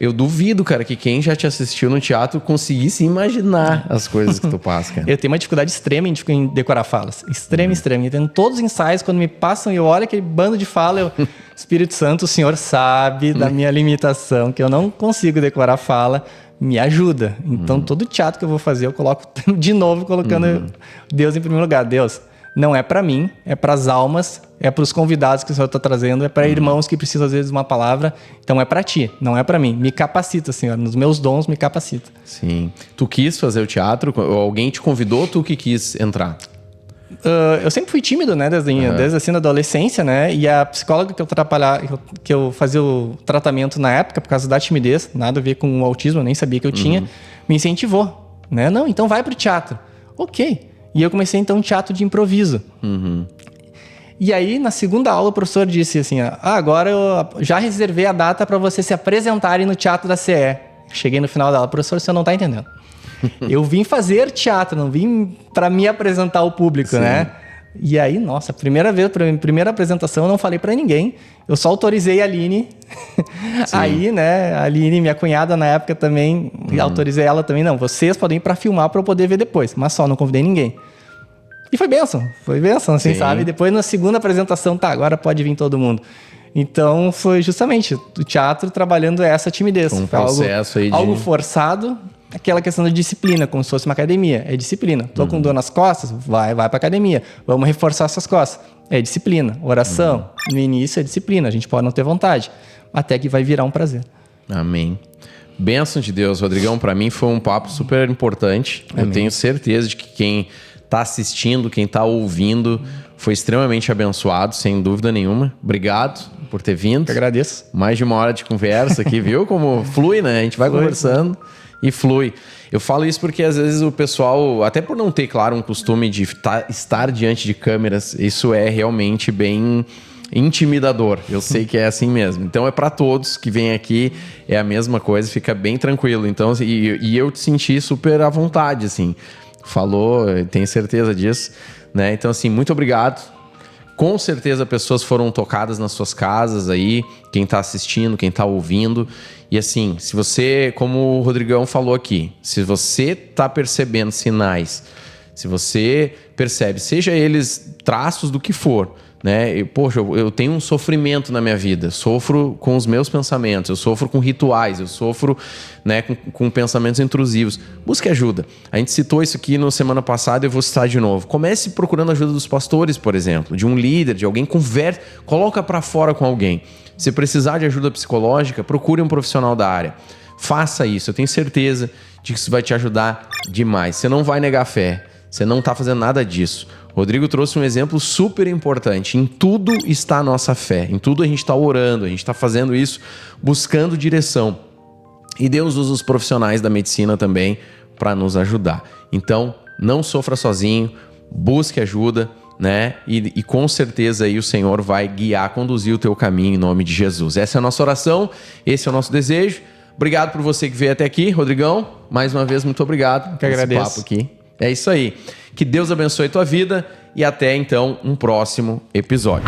Eu duvido, cara, que quem já te assistiu no teatro conseguisse imaginar as coisas que tu passa, cara. Eu tenho uma dificuldade extrema em decorar falas. Extrema. Eu tenho todos os ensaios, quando me passam e eu olho aquele bando de fala, eu... Espírito Santo, o Senhor sabe da minha limitação, que eu não consigo decorar fala, me ajuda. Então, todo teatro que eu vou fazer, eu coloco de novo, colocando Deus em primeiro lugar. Deus, não é para mim, é para as almas, é para os convidados que o Senhor está trazendo, é para irmãos que precisam, às vezes, de uma palavra. Então, é para ti, não é para mim. Me capacita, Senhor. Nos meus dons, me capacita. Sim. Tu quis fazer o teatro? Alguém te convidou ou tu que quis entrar? Eu sempre fui tímido, né? Desde assim, na adolescência, né? E a psicóloga que eu fazia o tratamento na época, por causa da timidez, nada a ver com o autismo, eu nem sabia que eu tinha, me incentivou, né? Não, então vai pro teatro. Ok. E eu comecei, então, teatro de improviso. E aí, na segunda aula, o professor disse assim, agora eu já reservei a data para você se apresentarem no Teatro da CE. Cheguei no final da aula, professor, você não tá entendendo. Eu vim fazer teatro, não vim para me apresentar ao público, né? E aí, nossa, primeira apresentação eu não falei para ninguém. Eu só autorizei a Aline. Aí, né, a Aline, minha cunhada na época também, autorizei ela também. Não, vocês podem ir para filmar para eu poder ver depois, mas só não convidei ninguém. E foi bênção, assim, sabe? Depois na segunda apresentação, agora pode vir todo mundo. Então foi justamente o teatro trabalhando essa timidez. Um processo algo forçado. Aquela questão da disciplina, como se fosse uma academia. É disciplina. Tô com dor nas costas? Vai pra academia. Vamos reforçar essas costas. É disciplina. Oração. No início é disciplina. A gente pode não ter vontade. Até que vai virar um prazer. Amém. Bênção de Deus, Rodrigão. Para mim foi um papo super importante. Amém. Eu tenho certeza de que quem tá assistindo, quem tá ouvindo, foi extremamente abençoado, sem dúvida nenhuma. Obrigado por ter vindo. Eu agradeço. Mais de 1 hora de conversa aqui, viu? Como flui, né? A gente vai conversando. E flui. Eu falo isso porque às vezes o pessoal, até por não ter, claro, um costume de estar diante de câmeras, isso é realmente bem intimidador. Eu sei que é assim mesmo. Então é para todos que vêm aqui, é a mesma coisa, fica bem tranquilo. Então, e eu te senti super à vontade, assim. Falou, tenho certeza disso, né? Então, assim, muito obrigado. Com certeza pessoas foram tocadas nas suas casas aí, quem tá assistindo, quem tá ouvindo. E assim, se você, como o Rodrigão falou aqui, se você tá percebendo sinais, se você percebe, seja eles traços do que for, né? Eu tenho um sofrimento na minha vida, sofro com os meus pensamentos, eu sofro com rituais, eu sofro, né, com pensamentos intrusivos. Busque ajuda. A gente citou isso aqui na semana passada, eu vou citar de novo. Comece procurando ajuda dos pastores, por exemplo, de um líder, de alguém, converse, coloca para fora com alguém. Se precisar de ajuda psicológica, procure um profissional da área. Faça isso, eu tenho certeza de que isso vai te ajudar demais. Você não vai negar fé, você não está fazendo nada disso. Rodrigo trouxe um exemplo super importante. Em tudo está a nossa fé. Em tudo a gente está orando, a gente está fazendo isso, buscando direção. E Deus usa os profissionais da medicina também para nos ajudar. Então, não sofra sozinho, busque ajuda, né? E com certeza aí o Senhor vai guiar, conduzir o teu caminho em nome de Jesus. Essa é a nossa oração, esse é o nosso desejo. Obrigado por você que veio até aqui, Rodrigão. Mais uma vez, muito obrigado por esse papo aqui. É isso aí. Que Deus abençoe a tua vida e até então um próximo episódio.